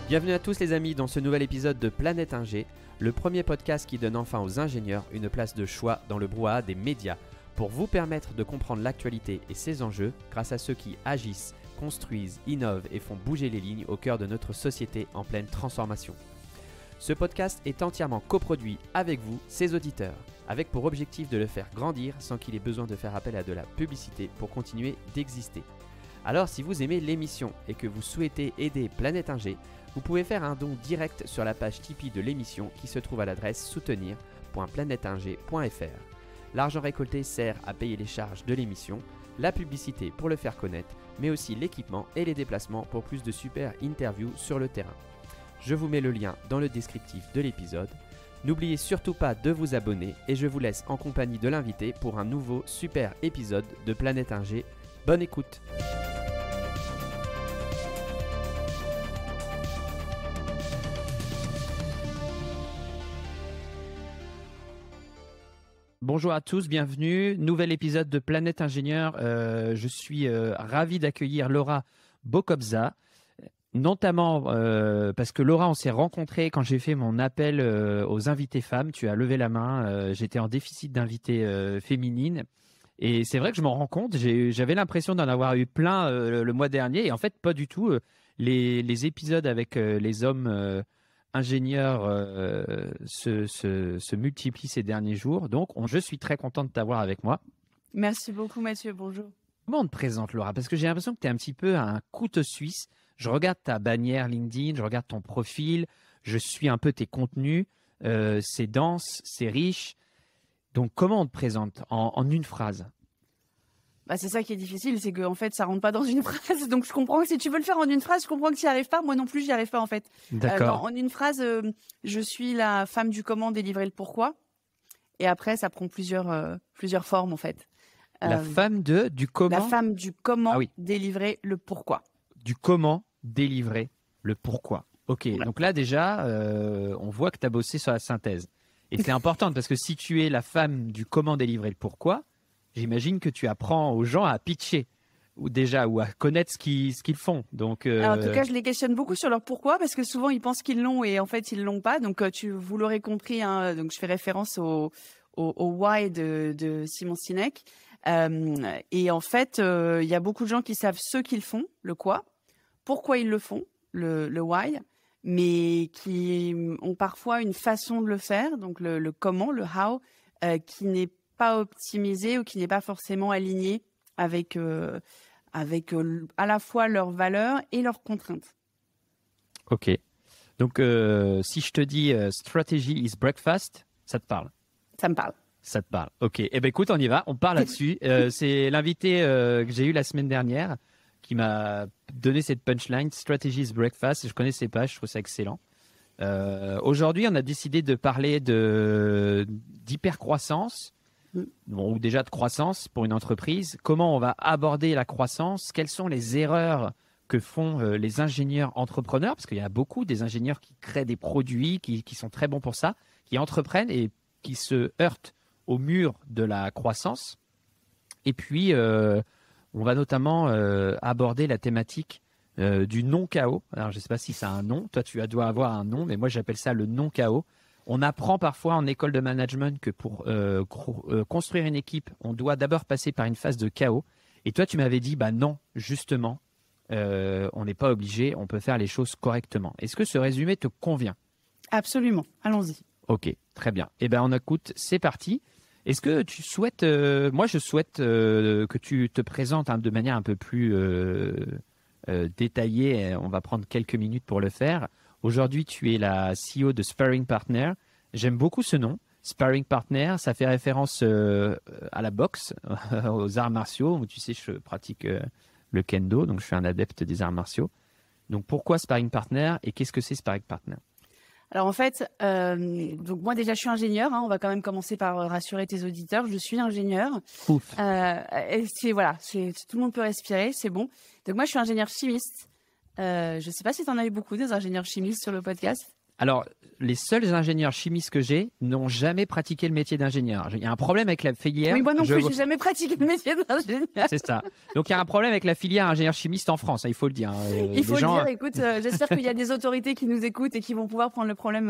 Bienvenue à tous les amis dans ce nouvel épisode de Planète Ingé, le premier podcast qui donne enfin aux ingénieurs une place de choix dans le brouhaha des médias pour vous permettre de comprendre l'actualité et ses enjeux grâce à ceux qui agissent, construisent, innovent et font bouger les lignes au cœur de notre société en pleine transformation. Ce podcast est entièrement coproduit avec vous, ses auditeurs, avec pour objectif de le faire grandir sans qu'il ait besoin de faire appel à de la publicité pour continuer d'exister. Alors si vous aimez l'émission et que vous souhaitez aider Planète Ingé, vous pouvez faire un don direct sur la page Tipeee de l'émission qui se trouve à l'adresse soutenir.planeteinger.fr. L'argent récolté sert à payer les charges de l'émission, la publicité pour le faire connaître, mais aussi l'équipement et les déplacements pour plus de super interviews sur le terrain. Je vous mets le lien dans le descriptif de l'épisode. N'oubliez surtout pas de vous abonner et je vous laisse en compagnie de l'invité pour un nouveau super épisode de Planète Ingé. Bonne écoute! Bonjour à tous, bienvenue. Nouvel épisode de Planète Ingénieur. Je suis ravi d'accueillir Laura Bokobza, notamment parce que Laura, on s'est rencontrés quand j'ai fait mon appel aux invités femmes. Tu as levé la main, j'étais en déficit d'invités féminines. Et c'est vrai que je m'en rends compte, j'avais l'impression d'en avoir eu plein le mois dernier. Et en fait, pas du tout. Les épisodes avec les hommes ingénieurs se multiplient ces derniers jours. Donc, je suis très content de t'avoir avec moi. Merci beaucoup, Mathieu. Bonjour. Comment on te présente, Laura? Parce que j'ai l'impression que tu es un petit peu un couteau suisse. Je regarde ta bannière LinkedIn, je regarde ton profil, je suis un peu tes contenus. C'est dense, c'est riche. Donc, comment on te présente en une phrase? C'est ça qui est difficile, c'est qu'en fait, ça rentre pas dans une phrase. Donc, je comprends que si tu veux le faire en une phrase, je comprends que tu n'y arrives pas. Moi non plus, j'y arrive pas, en fait. D'accord. En une phrase, je suis la femme du comment délivrer le pourquoi. Et après, ça prend plusieurs formes, en fait. La femme du comment? La femme du comment oui. délivrer le pourquoi. Du comment délivrer le pourquoi. Ok, Ouais. Donc là, déjà, on voit que tu as bossé sur la synthèse. Et c'est important parce que si tu es la femme du comment délivrer le pourquoi, j'imagine que tu apprends aux gens à pitcher ou à connaître ce qu'ils font. Donc, Alors, en tout cas, je les questionne beaucoup sur leur pourquoi parce que souvent ils pensent qu'ils l'ont et en fait ils l'ont pas. Donc, vous l'aurez compris, hein, donc je fais référence au why de Simon Sinek. Et en fait, il y a beaucoup de gens qui savent ce qu'ils font, le quoi, pourquoi ils le font, le why, mais qui ont parfois une façon de le faire, donc le comment, le how, qui n'est pas optimisé ou qui n'est pas forcément aligné avec à la fois leurs valeurs et leurs contraintes. Ok. Donc, si je te dis strategy is breakfast, ça te parle? Ça me parle. Ça te parle. Ok. Eh ben écoute, on y va. On part là-dessus. C'est l'invité que j'ai eu la semaine dernière qui m'a donné cette punchline, strategy is breakfast. Je connaissais pas. Je trouve ça excellent. Aujourd'hui, on a décidé de parler d'hypercroissance. Ou déjà de croissance pour une entreprise. Comment on va aborder la croissance? Quelles sont les erreurs que font les ingénieurs entrepreneurs? Parce qu'il y a beaucoup des ingénieurs qui créent des produits, qui sont très bons pour ça, qui entreprennent et qui se heurtent au mur de la croissance. Et puis, on va notamment aborder la thématique du non-chaos. Alors, je ne sais pas si ça a un nom. Toi, tu dois avoir un nom, mais moi, j'appelle ça le non-chaos. On apprend parfois en école de management que pour construire une équipe, on doit d'abord passer par une phase de chaos. Et toi, tu m'avais dit, non, justement, on n'est pas obligé, on peut faire les choses correctement. Est-ce que ce résumé te convient? Absolument. Allons-y. Ok, très bien. Eh bien, on écoute, c'est parti. Est-ce que tu souhaites, moi je souhaite que tu te présentes de manière un peu plus détaillée. On va prendre quelques minutes pour le faire. Aujourd'hui, tu es la CEO de Sparring Partner. J'aime beaucoup ce nom. Sparring Partner, ça fait référence à la boxe, aux arts martiaux. Où, tu sais, je pratique le kendo, donc je suis un adepte des arts martiaux. Donc, pourquoi Sparring Partner et qu'est-ce que c'est Sparring Partner? Alors en fait, donc moi déjà je suis ingénieure. On va quand même commencer par rassurer tes auditeurs. Je suis ingénieure. Ouf. Et tout le monde peut respirer, c'est bon. Donc moi je suis ingénieure chimiste. Je ne sais pas si tu en as eu beaucoup des ingénieurs chimistes sur le podcast. Alors, les seuls ingénieurs chimistes que j'ai n'ont jamais pratiqué le métier d'ingénieur. Il y a un problème avec la filière. Oui, moi non plus, j'ai jamais pratiqué le métier d'ingénieur. C'est ça. Donc, il y a un problème avec la filière ingénieur chimiste en France, hein, il faut le dire. Il faut le dire. Écoute, j'espère qu'il y a des autorités qui nous écoutent et qui vont pouvoir prendre le problème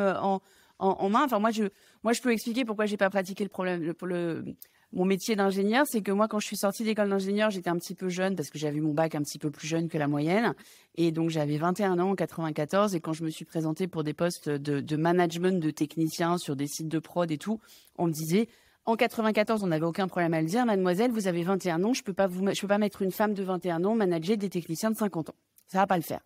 en main. Enfin, moi, je peux expliquer pourquoi j'ai pas pratiqué mon métier d'ingénieur. C'est que moi, quand je suis sortie d'école d'ingénieur, j'étais un petit peu jeune parce que j'avais eu mon bac un petit peu plus jeune que la moyenne. Et donc, j'avais 21 ans en 94. Et quand je me suis présentée pour des postes de management de techniciens sur des sites de prod et tout, on me disait, en 94, on n'avait aucun problème à le dire, mademoiselle, vous avez 21 ans, je peux pas mettre une femme de 21 ans manager des techniciens de 50 ans. Ça va pas le faire.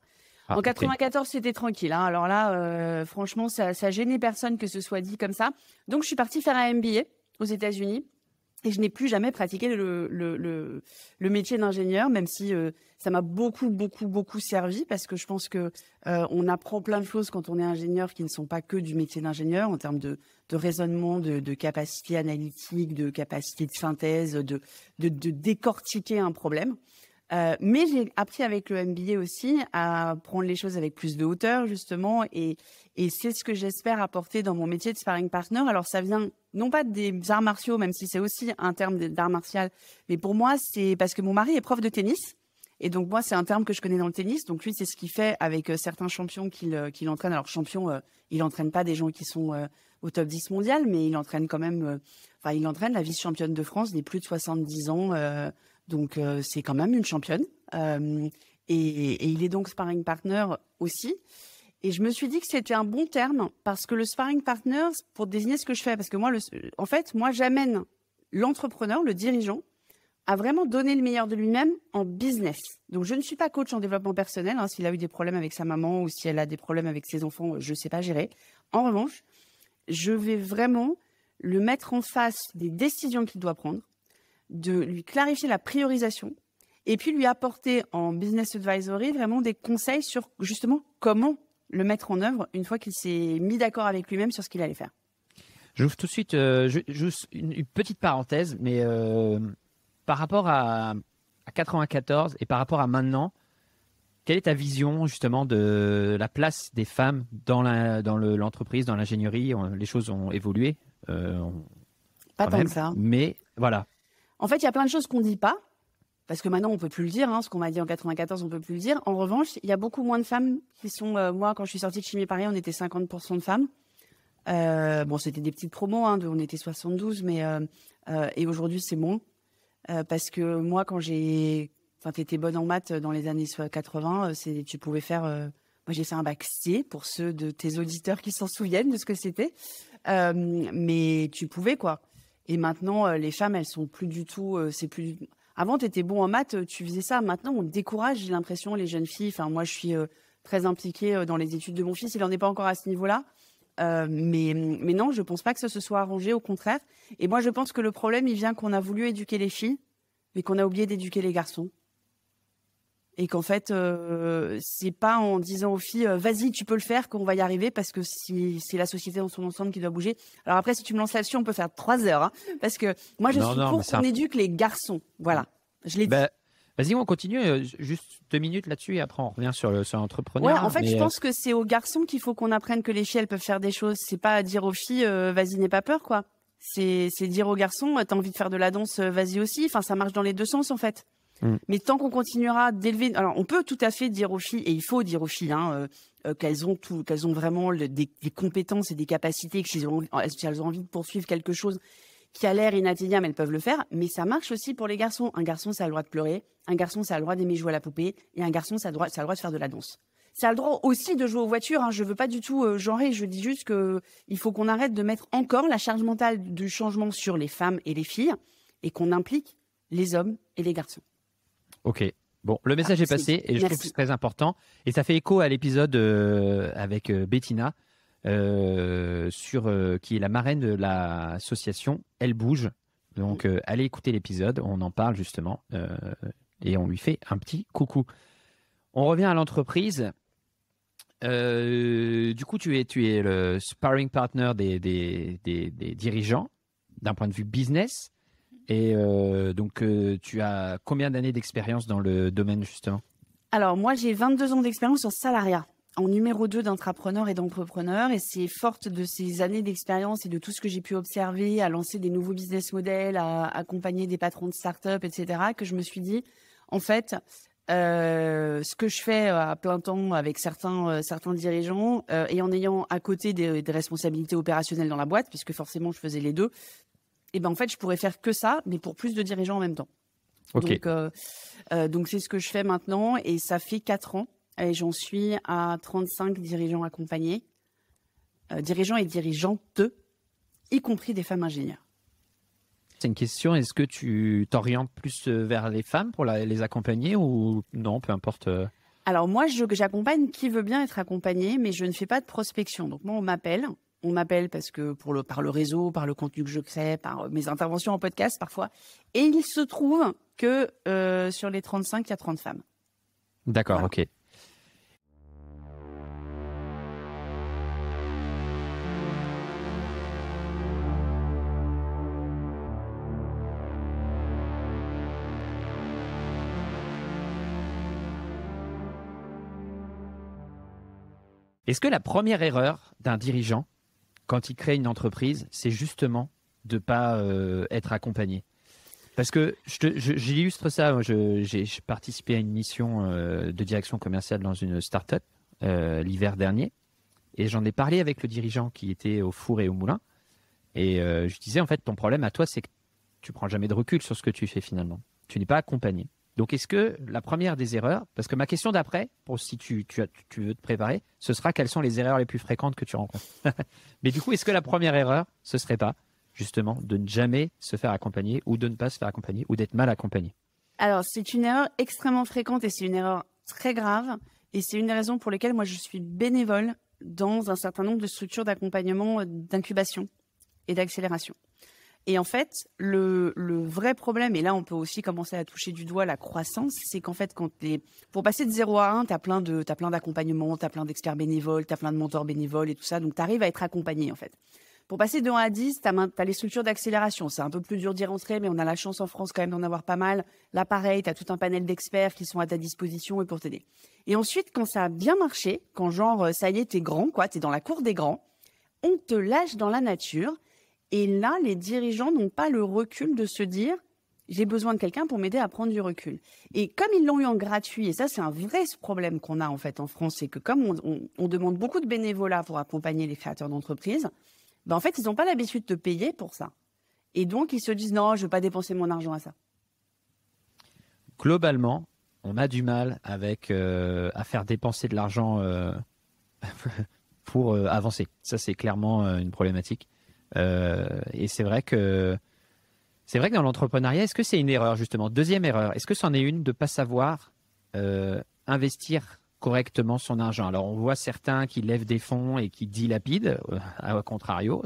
En 94, c'était tranquille, hein. Alors là, franchement, ça gênait personne que ce soit dit comme ça. Donc, je suis partie faire un MBA aux États-Unis. Et je n'ai plus jamais pratiqué le métier d'ingénieur, même si ça m'a beaucoup servi, parce que je pense que on apprend plein de choses quand on est ingénieur qui ne sont pas que du métier d'ingénieur, en termes de raisonnement, de capacité analytique, de capacité de synthèse, de décortiquer un problème. Mais j'ai appris avec le MBA aussi à prendre les choses avec plus de hauteur, justement, et c'est ce que j'espère apporter dans mon métier de sparring partner. Alors, ça vient non pas des arts martiaux, même si c'est aussi un terme d'art martial, mais pour moi, c'est parce que mon mari est prof de tennis. Et donc, moi, c'est un terme que je connais dans le tennis. Donc, lui, c'est ce qu'il fait avec certains champions qu'il entraîne. Alors, champion, il entraîne pas des gens qui sont au top 10 mondial, mais il entraîne quand même, il entraîne la vice-championne de France des plus de 70 ans. Donc, c'est quand même une championne. Et il est donc sparring partner aussi. Et je me suis dit que c'était un bon terme parce que le sparring partner, pour désigner ce que je fais, parce que moi, moi, j'amène l'entrepreneur, le dirigeant, à vraiment donner le meilleur de lui-même en business. Donc, je ne suis pas coach en développement personnel. Hein, s'il a eu des problèmes avec sa maman ou si elle a des problèmes avec ses enfants, je ne sais pas gérer. En revanche, je vais vraiment le mettre en face des décisions qu'il doit prendre, de lui clarifier la priorisation et puis lui apporter en business advisory vraiment des conseils sur justement comment le mettre en œuvre une fois qu'il s'est mis d'accord avec lui-même sur ce qu'il allait faire. J'ouvre tout de suite juste une petite parenthèse, mais par rapport à 94 et par rapport à maintenant, quelle est ta vision justement de la place des femmes dans l'entreprise, dans l'ingénierie? Les choses ont évolué. Pas tant que ça. Mais voilà. En fait, il y a plein de choses qu'on ne dit pas, parce que maintenant, on ne peut plus le dire. Hein, ce qu'on m'a dit en 94, on ne peut plus le dire. En revanche, il y a beaucoup moins de femmes qui sont... moi, quand je suis sortie de Chimie Paris, on était 50% de femmes. Bon, c'était des petites promos, hein, on était 72, mais... et aujourd'hui, c'est moins. Parce que moi, quand j'ai... Enfin, tu étais bonne en maths dans les années 80, tu pouvais faire... moi, j'ai fait un bac C, pour ceux de tes auditeurs qui s'en souviennent de ce que c'était. Mais tu pouvais, quoi. Et maintenant, les femmes, elles sont plus du tout... Avant, tu étais bon en maths, tu faisais ça. Maintenant, on décourage, j'ai l'impression, les jeunes filles. Enfin, moi, je suis très impliquée dans les études de mon fils. Il n'en est pas encore à ce niveau-là. Mais non, je ne pense pas que ça se soit arrangé, au contraire. Et moi, je pense que le problème, il vient qu'on a voulu éduquer les filles, mais qu'on a oublié d'éduquer les garçons. Et qu'en fait, c'est pas en disant aux filles vas-y, tu peux le faire qu'on va y arriver, parce que c'est la société dans son ensemble qui doit bouger. Alors après, si tu me lances là-dessus, on peut faire 3 heures, hein, parce que moi je suis pour qu'on éduque les garçons. Voilà, je l'ai dit. Vas-y, on continue juste 2 minutes là-dessus et après on revient sur l'entrepreneur. Ouais, en fait, je pense que c'est aux garçons qu'il faut qu'on apprenne que les filles elles peuvent faire des choses. C'est pas dire aux filles vas-y, n'aie pas peur, quoi. C'est dire aux garçons t'as envie de faire de la danse, vas-y aussi. Enfin, ça marche dans les deux sens en fait. Mais tant qu'on continuera d'élever, alors on peut tout à fait dire aux filles, et il faut dire aux filles qu'elles ont vraiment des compétences et des capacités, que si elles ont envie de poursuivre quelque chose qui a l'air inatteignable, elles peuvent le faire. Mais ça marche aussi pour les garçons. Un garçon, ça a le droit de pleurer. Un garçon, ça a le droit d'aimer jouer à la poupée. Et un garçon, ça a le droit de faire de la danse. Ça a le droit aussi de jouer aux voitures. Hein. Je veux pas du tout genrer. Je dis juste que il faut qu'on arrête de mettre encore la charge mentale du changement sur les femmes et les filles, et qu'on implique les hommes et les garçons. Ok, bon, le message est passé et je trouve que c'est très important. Et ça fait écho à l'épisode avec Bettina, qui est la marraine de l'association Elle Bouge. Donc, allez écouter l'épisode, on en parle justement et on lui fait un petit coucou. On revient à l'entreprise. Du coup, tu es le sparring partner des dirigeants d'un point de vue business. Et donc, tu as combien d'années d'expérience dans le domaine, justement? Alors, moi, j'ai 22 ans d'expérience en salariat. en numéro 2 d'intrapreneurs et d'entrepreneurs. Et c'est forte de ces années d'expérience et de tout ce que j'ai pu observer, à lancer des nouveaux business models, à accompagner des patrons de start-up, etc., que je me suis dit, en fait, ce que je fais à plein temps avec certains dirigeants et en ayant à côté des responsabilités opérationnelles dans la boîte, puisque forcément je faisais les deux, et ben en fait je pourrais faire que ça, mais pour plus de dirigeants en même temps. Ok. Donc c'est ce que je fais maintenant et ça fait 4 ans et j'en suis à 35 dirigeants accompagnés, dirigeants et dirigeantes, y compris des femmes ingénieures. C'est une question, est-ce que tu t'orientes plus vers les femmes pour les accompagner ou non, peu importe Alors moi, j'accompagne qui veut bien être accompagné, mais je ne fais pas de prospection. Donc moi, on m'appelle parce que par le réseau, par le contenu que je crée, par mes interventions en podcast parfois. Et il se trouve que sur les 35, il y a 30 femmes. D'accord, Voilà. ok. Est-ce que la première erreur d'un dirigeant, quand il crée une entreprise, c'est justement de ne pas être accompagné? Parce que j'illustre ça. Moi, j'ai participé à une mission de direction commerciale dans une start-up l'hiver dernier. Et j'en ai parlé avec le dirigeant qui était au four et au moulin. Et je disais, en fait, ton problème à toi, c'est que tu prends jamais de recul sur ce que tu fais finalement. Tu n'es pas accompagné. Donc, est-ce que la première des erreurs, parce que ma question d'après, pour si tu veux te préparer, ce sera quelles sont les erreurs les plus fréquentes que tu rencontres. Mais du coup, est-ce que la première erreur, ce serait pas justement de ne jamais se faire accompagner ou de ne pas se faire accompagner ou d'être mal accompagné? Alors, c'est une erreur extrêmement fréquente et c'est une erreur très grave. Et c'est une des raisons pour lesquelles moi, je suis bénévole dans un certain nombre de structures d'accompagnement, d'incubation et d'accélération. Et en fait, le vrai problème, et là, on peut aussi commencer à toucher du doigt la croissance, c'est qu'en fait, pour passer de 0 à 1, t'as plein d'accompagnements, t'as plein d'experts bénévoles, t'as plein de mentors bénévoles et tout ça. Donc, t'arrives à être accompagné, en fait. Pour passer de 1 à 10, t'as les structures d'accélération. C'est un peu plus dur d'y rentrer, mais on a la chance en France quand même d'en avoir pas mal. Là, pareil, t'as tout un panel d'experts qui sont à ta disposition et pour t'aider. Et ensuite, quand ça a bien marché, quand genre, ça y est, t'es grand, quoi, t'es dans la cour des grands, on te lâche dans la nature. Et là, les dirigeants n'ont pas le recul de se dire « j'ai besoin de quelqu'un pour m'aider à prendre du recul ». Et comme ils l'ont eu en gratuit, et ça c'est un vrai problème qu'on a en fait en France, c'est que comme on demande beaucoup de bénévolat pour accompagner les créateurs d'entreprises, ben en fait ils n'ont pas l'habitude de payer pour ça. Et donc ils se disent « non, je ne veux pas dépenser mon argent à ça ». Globalement, on a du mal à faire dépenser de l'argent pour avancer. Ça, c'est clairement une problématique. Et c'est vrai que dans l'entrepreneuriat, est-ce que c'est une erreur justement? Deuxième erreur, est-ce que c'en est une de pas savoir investir correctement son argent? Alors on voit certains qui lèvent des fonds et qui dilapident, à contrario.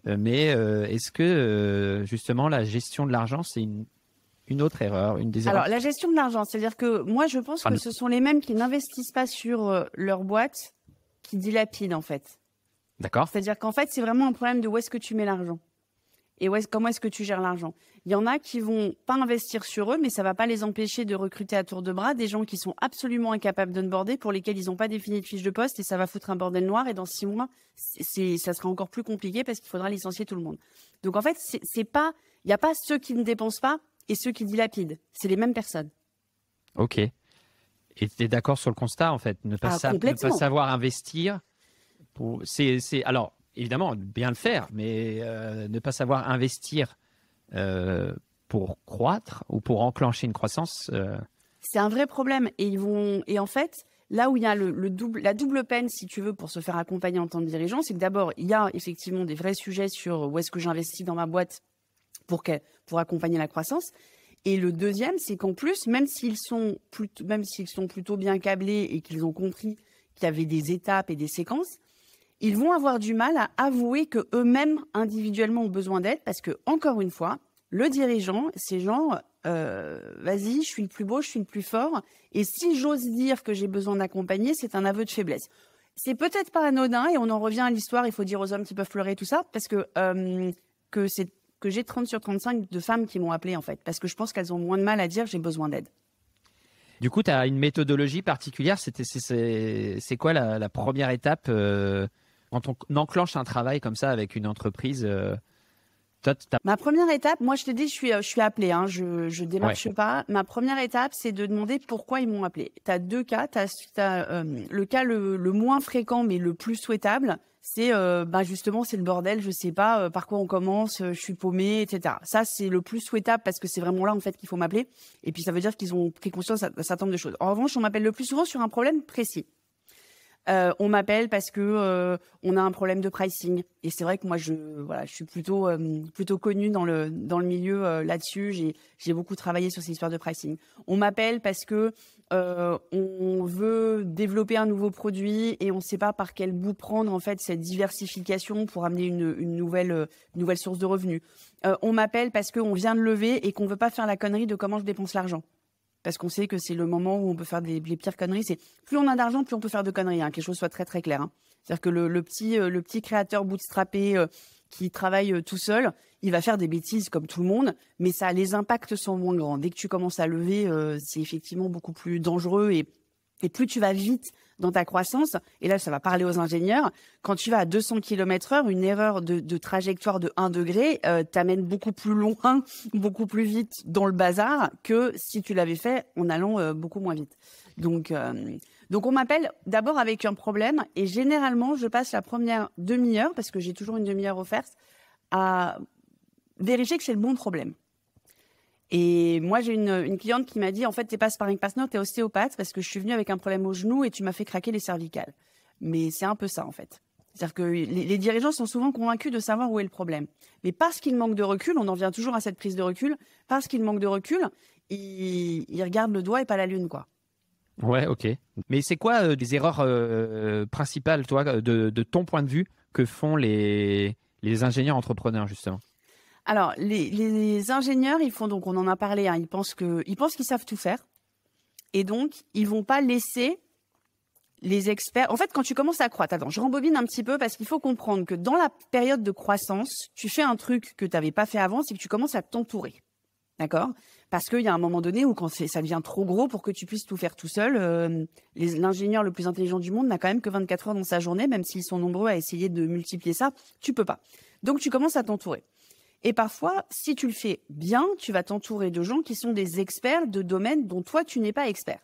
Mais est-ce que justement la gestion de l'argent, c'est une autre erreur, une des erreurs? Alors la gestion de l'argent, c'est-à-dire que moi je pense que ce sont les mêmes qui n'investissent pas sur leur boîte qui dilapident en fait. D'accord. C'est-à-dire qu'en fait, c'est vraiment un problème de où est-ce que tu mets l'argent et comment est-ce que tu gères l'argent. Il y en a qui vont pas investir sur eux, mais ça va pas les empêcher de recruter à tour de bras des gens qui sont absolument incapables d'onboarder, pour lesquels ils n'ont pas défini de fiche de poste et ça va foutre un bordel noir. Et dans 6 mois, ça sera encore plus compliqué parce qu'il faudra licencier tout le monde. Donc en fait, il n'y a pas ceux qui ne dépensent pas et ceux qui dilapident. C'est les mêmes personnes. Ok. Et tu es d'accord sur le constat en fait, ne pas savoir investir. Alors, évidemment, bien le faire, mais ne pas savoir investir pour croître ou pour enclencher une croissance. C'est un vrai problème. Et en fait, là où il y a la double peine, si tu veux, pour se faire accompagner en tant que dirigeant, c'est que d'abord, il y a effectivement des vrais sujets sur où est-ce que j'investis dans ma boîte pour accompagner la croissance. Et le deuxième, c'est qu'en plus, même s'ils sont plutôt bien câblés et qu'ils ont compris qu'il y avait des étapes et des séquences, ils vont avoir du mal à avouer qu'eux-mêmes, individuellement, ont besoin d'aide parce que, encore une fois, le dirigeant, c'est genre, vas-y, je suis le plus beau, je suis le plus fort. Et si j'ose dire que j'ai besoin d'accompagner, c'est un aveu de faiblesse. C'est peut-être pas anodin et on en revient à l'histoire, il faut dire aux hommes qui peuvent pleurer, tout ça, parce que j'ai 30 sur 35 de femmes qui m'ont appelé, en fait, parce que je pense qu'elles ont moins de mal à dire j'ai besoin d'aide. Du coup, tu as une méthodologie particulière. C'est quoi la première étape quand on enclenche un travail comme ça avec une entreprise Ma première étape, moi je te dis, je suis appelée, hein, je démarche pas. Ma première étape, c'est de demander pourquoi ils m'ont appelé. Tu as deux cas. Le cas le moins fréquent, mais le plus souhaitable, c'est justement, c'est le bordel, je sais pas par quoi on commence, je suis paumée, etc. Ça, c'est le plus souhaitable parce que c'est vraiment là en fait qu'il faut m'appeler. Et puis ça veut dire qu'ils ont pris conscience d'un certain nombre de choses. En revanche, on m'appelle le plus souvent sur un problème précis. On m'appelle parce que on a un problème de pricing et c'est vrai que moi je suis plutôt connue dans le milieu là-dessus. J'ai beaucoup travaillé sur ces histoires de pricing. On m'appelle parce que on veut développer un nouveau produit et on ne sait pas par quel bout prendre en fait cette diversification pour amener une nouvelle source de revenus. On m'appelle parce qu'on vient de lever et qu'on veut pas faire la connerie de comment je dépense l'argent. Parce qu'on sait que c'est le moment où on peut faire les pires conneries. C'est plus on a d'argent, plus on peut faire de conneries. Hein, que les choses soient très très claires. Hein. C'est-à-dire que le petit créateur bootstrappé qui travaille tout seul, il va faire des bêtises comme tout le monde, mais les impacts sont moins grands. Dès que tu commences à lever, c'est effectivement beaucoup plus dangereux et plus tu vas vite dans ta croissance, et là ça va parler aux ingénieurs, quand tu vas à 200 km/h, une erreur de trajectoire de 1 degré t'amène beaucoup plus loin, beaucoup plus vite dans le bazar que si tu l'avais fait en allant beaucoup moins vite. Donc on m'appelle d'abord avec un problème et généralement je passe la première demi-heure, parce que j'ai toujours une demi-heure offerte, à vérifier que c'est le bon problème. Et moi, j'ai une cliente qui m'a dit, en fait, t'es pas sparring partner, t'es ostéopathe parce que je suis venue avec un problème au genou et tu m'as fait craquer les cervicales. Mais c'est un peu ça, en fait. C'est-à-dire que les dirigeants sont souvent convaincus de savoir où est le problème. Mais parce qu'ils manquent de recul, on en revient toujours à cette prise de recul, parce qu'ils manquent de recul, ils regardent le doigt et pas la lune, quoi. Ouais, ok. Mais c'est quoi les erreurs principales, toi, de ton point de vue, que font les ingénieurs entrepreneurs, justement? Alors, les ingénieurs, ils font, donc on en a parlé, hein, ils pensent qu'ils savent tout faire. Et donc, ils vont pas laisser les experts. En fait, quand tu commences à croître, attends, je rembobine un petit peu parce qu'il faut comprendre que dans la période de croissance, tu fais un truc que tu n'avais pas fait avant, c'est que tu commences à t'entourer. D'accord? Parce qu'il y a un moment donné où quand ça devient trop gros pour que tu puisses tout faire tout seul, l'ingénieur le plus intelligent du monde n'a quand même que 24 heures dans sa journée, même s'ils sont nombreux à essayer de multiplier ça, tu peux pas. Donc, tu commences à t'entourer. Et parfois, si tu le fais bien, tu vas t'entourer de gens qui sont des experts de domaines dont toi, tu n'es pas expert.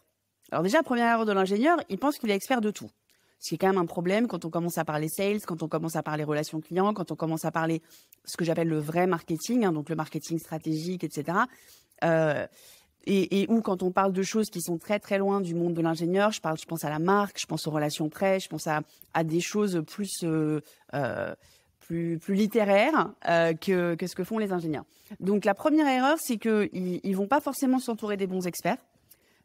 Alors déjà, première erreur de l'ingénieur, il pense qu'il est expert de tout. Ce qui est quand même un problème quand on commence à parler sales, quand on commence à parler relations clients, quand on commence à parler ce que j'appelle le vrai marketing, hein, donc le marketing stratégique, etc. Ou quand on parle de choses qui sont très très loin du monde de l'ingénieur, je pense à la marque, je pense aux relations presse, je pense à des choses plus littéraires que ce que font les ingénieurs. Donc la première erreur, c'est qu'ils vont pas forcément s'entourer des bons experts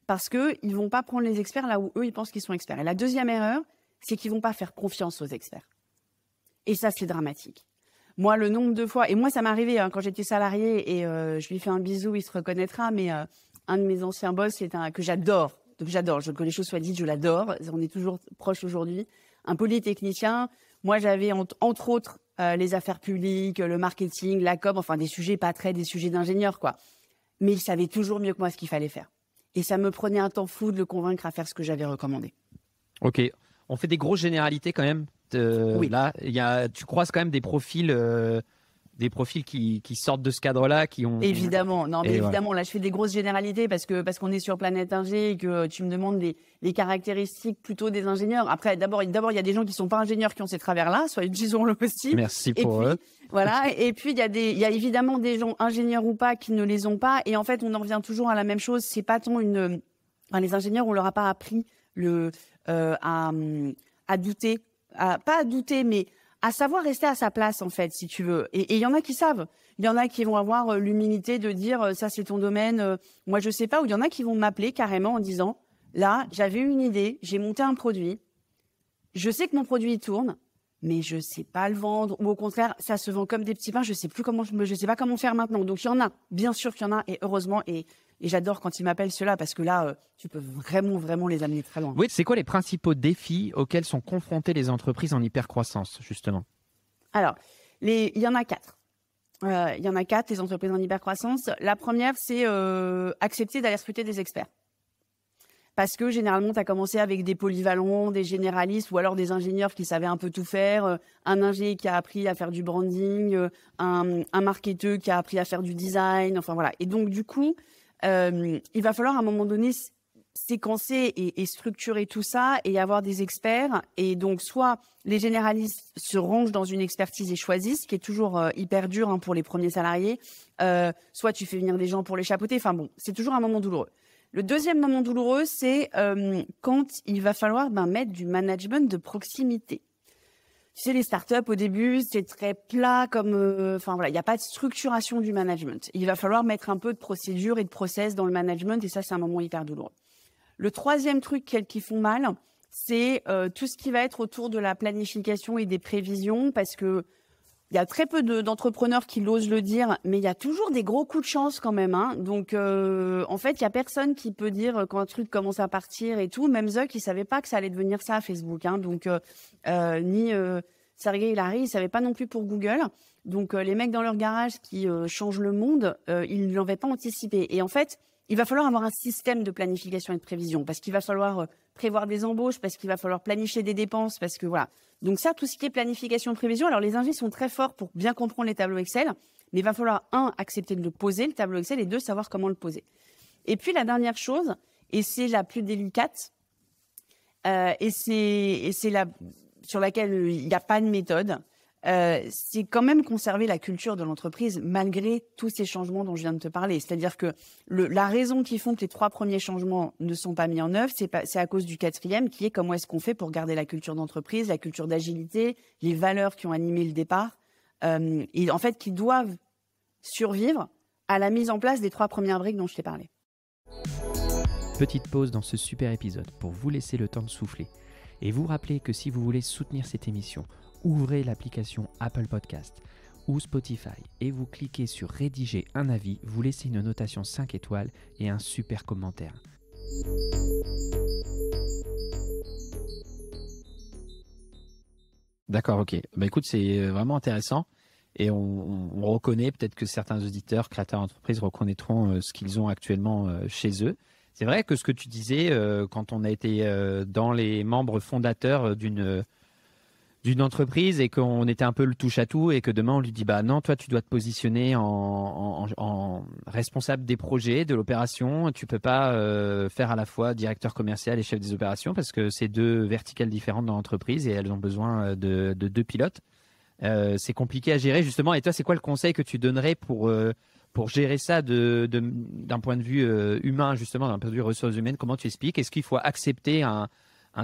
parce qu'ils vont pas prendre les experts là où eux ils pensent qu'ils sont experts. Et la deuxième erreur, c'est qu'ils vont pas faire confiance aux experts. Et ça, c'est dramatique. Moi, le nombre de fois, et moi ça m'est arrivé quand j'étais salariée, et je lui fais un bisou, il se reconnaîtra, mais un de mes anciens boss, que j'adore. Donc j'adore, que les choses soient dites, je l'adore. On est toujours proches aujourd'hui. Un polytechnicien. Moi, j'avais entre autres les affaires publiques, le marketing, la com, enfin des sujets des sujets d'ingénieur, quoi. Mais il savait toujours mieux que moi ce qu'il fallait faire. Et ça me prenait un temps fou de le convaincre à faire ce que j'avais recommandé. Ok, on fait des grosses généralités quand même. Oui. Là, tu croises quand même des profils qui sortent de ce cadre-là, qui ont. Évidemment, non, mais évidemment, voilà. là, je fais des grosses généralités parce qu'on est sur Planète Ingé et que tu me demandes les caractéristiques plutôt des ingénieurs. Après, d'abord, il y a des gens qui sont pas ingénieurs qui ont ces travers-là, soit disons-le aussi. Merci pour eux. Voilà. Et puis, il y a évidemment des gens ingénieurs ou pas qui ne les ont pas. Et en fait, on en revient toujours à la même chose. C'est pas tant les ingénieurs, on leur a pas appris à douter, pas à douter, mais à savoir rester à sa place, en fait, si tu veux. Et il y en a qui savent. Il y en a qui vont avoir l'humilité de dire ça, c'est ton domaine, moi, je sais pas. Ou il y en a qui vont m'appeler carrément en disant là, j'avais une idée, j'ai monté un produit, je sais que mon produit tourne, mais je sais pas le vendre. Ou au contraire, ça se vend comme des petits pains, je sais pas comment faire maintenant. Donc il y en a, bien sûr qu'il y en a, et heureusement. Et j'adore quand ils m'appellent ceux-là parce que là, tu peux vraiment, vraiment les amener très loin. Oui, c'est quoi les principaux défis auxquels sont confrontées les entreprises en hypercroissance, justement? Alors, il y en a 4. Il y en a 4, les entreprises en hypercroissance. La première, c'est accepter d'aller recruter des experts. parce que généralement, tu as commencé avec des polyvalents, des généralistes ou alors des ingénieurs qui savaient un peu tout faire, un ingé qui a appris à faire du branding, un marketeur qui a appris à faire du design, enfin voilà. Et donc, du coup, il va falloir à un moment donné séquencer et structurer tout ça et avoir des experts. Et donc, soit les généralistes se rangent dans une expertise et choisissent, ce qui est toujours hyper dur hein, pour les premiers salariés, soit tu fais venir des gens pour les chapeauter. Enfin bon, c'est toujours un moment douloureux. Le deuxième moment douloureux, c'est quand il va falloir mettre du management de proximité. Tu sais, les startups, au début, c'est très plat comme... Enfin, voilà, il n'y a pas de structuration du management. Il va falloir mettre un peu de procédure et de process dans le management, et ça, c'est un moment hyper douloureux. Le troisième truc qui font mal, c'est tout ce qui va être autour de la planification et des prévisions, parce que il y a très peu d'entrepreneurs qui l'osent le dire, mais il y a toujours des gros coups de chance quand même. Hein. Donc, en fait, il y a personne qui peut dire quand un truc commence à partir et tout. Même Zuck, il savait pas que ça allait devenir ça, Facebook. Hein. Donc, ni Sergey et Larry, ils savaient pas non plus pour Google. Donc, les mecs dans leur garage qui changent le monde, ils ne l'avaient pas anticipé. Et en fait, il va falloir avoir un système de planification et de prévision parce qu'il va falloir prévoir des embauches, parce qu'il va falloir planifier des dépenses, parce que voilà. Donc ça, tout ce qui est planification et prévision, alors les ingés sont très forts pour bien comprendre les tableaux Excel, mais il va falloir, accepter de le poser, le tableau Excel, et deux, savoir comment le poser. Et puis la dernière chose, et c'est la plus délicate, et c'est la sur laquelle il n'y a pas de méthode, c'est quand même conserver la culture de l'entreprise malgré tous ces changements dont je viens de te parler. C'est-à-dire que la raison qui font que les 3 premiers changements ne sont pas mis en œuvre, c'est à cause du 4e qui est comment est-ce qu'on fait pour garder la culture d'entreprise, la culture d'agilité, les valeurs qui ont animé le départ, et en fait qui doivent survivre à la mise en place des 3 premières briques dont je t'ai parlé. Petite pause dans ce super épisode pour vous laisser le temps de souffler et vous rappeler que si vous voulez soutenir cette émission, ouvrez l'application Apple Podcast ou Spotify et vous cliquez sur rédiger un avis, vous laissez une notation 5 étoiles et un super commentaire. D'accord, ok. Bah écoute, c'est vraiment intéressant et on reconnaît peut-être que certains auditeurs, créateurs d'entreprises reconnaîtront ce qu'ils ont actuellement chez eux. C'est vrai que ce que tu disais quand on a été dans les membres fondateurs d'une entreprise et qu'on était un peu le touche-à-tout et que demain on lui dit bah non, toi tu dois te positionner en responsable des projets, de l'opération, tu peux pas faire à la fois directeur commercial et chef des opérations parce que c'est 2 verticales différentes dans l'entreprise et elles ont besoin de 2 pilotes. C'est compliqué à gérer justement. Et toi, c'est quoi le conseil que tu donnerais pour gérer ça d'un point de vue humain justement, d'un point de vue ressources humaines? Comment tu expliques? Est-ce qu'il faut accepter un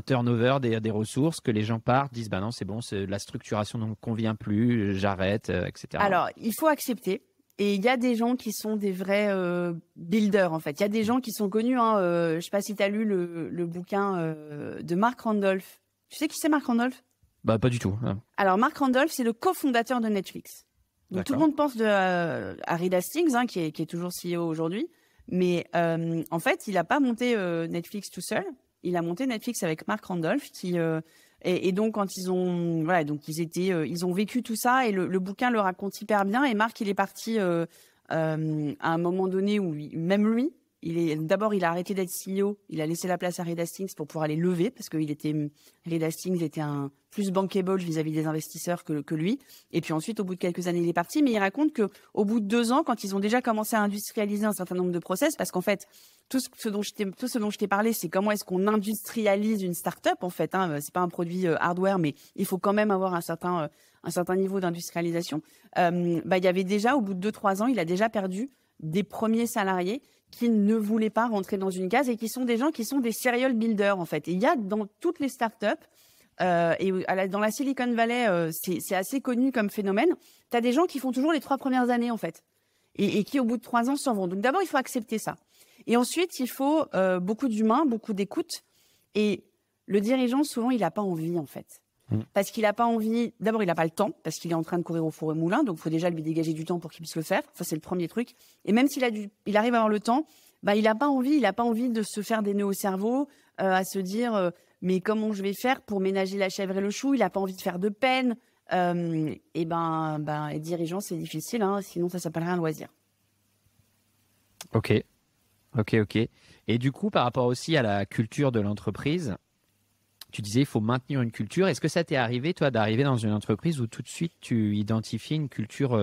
turnover des ressources, que les gens partent, disent bah non, c'est bon, la structuration ne me convient plus, j'arrête, etc. Alors, il faut accepter. Et il y a des gens qui sont des vrais builders, en fait. Il y a des gens qui sont connus. Hein, je ne sais pas si tu as lu le bouquin de Mark Randolph. Tu sais qui c'est Mark Randolph? Bah pas du tout. Alors, Mark Randolph, c'est le cofondateur de Netflix. Donc, tout le monde pense à Reed Hastings, hein, qui est toujours CEO aujourd'hui. Mais en fait, il n'a pas monté Netflix tout seul. Il a monté Netflix avec Mark Randolph, et donc quand ils ont ils ont vécu tout ça et le bouquin le raconte hyper bien. Et Mark, il est parti à un moment donné où même lui, d'abord il a arrêté d'être CEO, il a laissé la place à Reed Hastings pour pouvoir aller lever parce que Reed Hastings était un plus bankable vis-à-vis des investisseurs que lui. Et puis ensuite, au bout de quelques années, il est parti. Mais il raconte que au bout de 2 ans, quand ils ont déjà commencé à industrialiser un certain nombre de process, parce qu'en fait, tout ce dont je t'ai parlé, c'est comment est-ce qu'on industrialise une start-up, en fait. Hein. C'est pas un produit hardware, mais il faut quand même avoir un certain niveau d'industrialisation. Il y avait déjà, au bout de 2-3 ans, il a déjà perdu des premiers salariés qui ne voulaient pas rentrer dans une case et qui sont des gens qui sont des serial builders, en fait. Et il y a dans toutes les start-up, et dans la Silicon Valley, c'est assez connu comme phénomène. Tu as des gens qui font toujours les 3 premières années, en fait, et qui, au bout de 3 ans, s'en vont. Donc d'abord, il faut accepter ça. Et ensuite, il faut beaucoup d'humain, beaucoup d'écoute. Et le dirigeant, souvent, il n'a pas envie, en fait. Parce qu'il n'a pas envie. D'abord, il n'a pas le temps, parce qu'il est en train de courir au four et moulin. Donc, il faut déjà lui dégager du temps pour qu'il puisse le faire. Ça, c'est le premier truc. Et même s'il il arrive à avoir le temps, il n'a pas envie. Il n'a pas envie de se faire des nœuds au cerveau, à se dire mais comment je vais faire pour ménager la chèvre et le chou? Il n'a pas envie de faire de peine. Et être dirigeant, c'est difficile. Hein, sinon, ça s'appellerait un loisir. Ok. Et Et du coup, par rapport aussi à la culture de l'entreprise, tu disais il faut maintenir une culture. Est-ce que ça t'est arrivé, toi, d'arriver dans une entreprise où tout de suite tu identifies une culture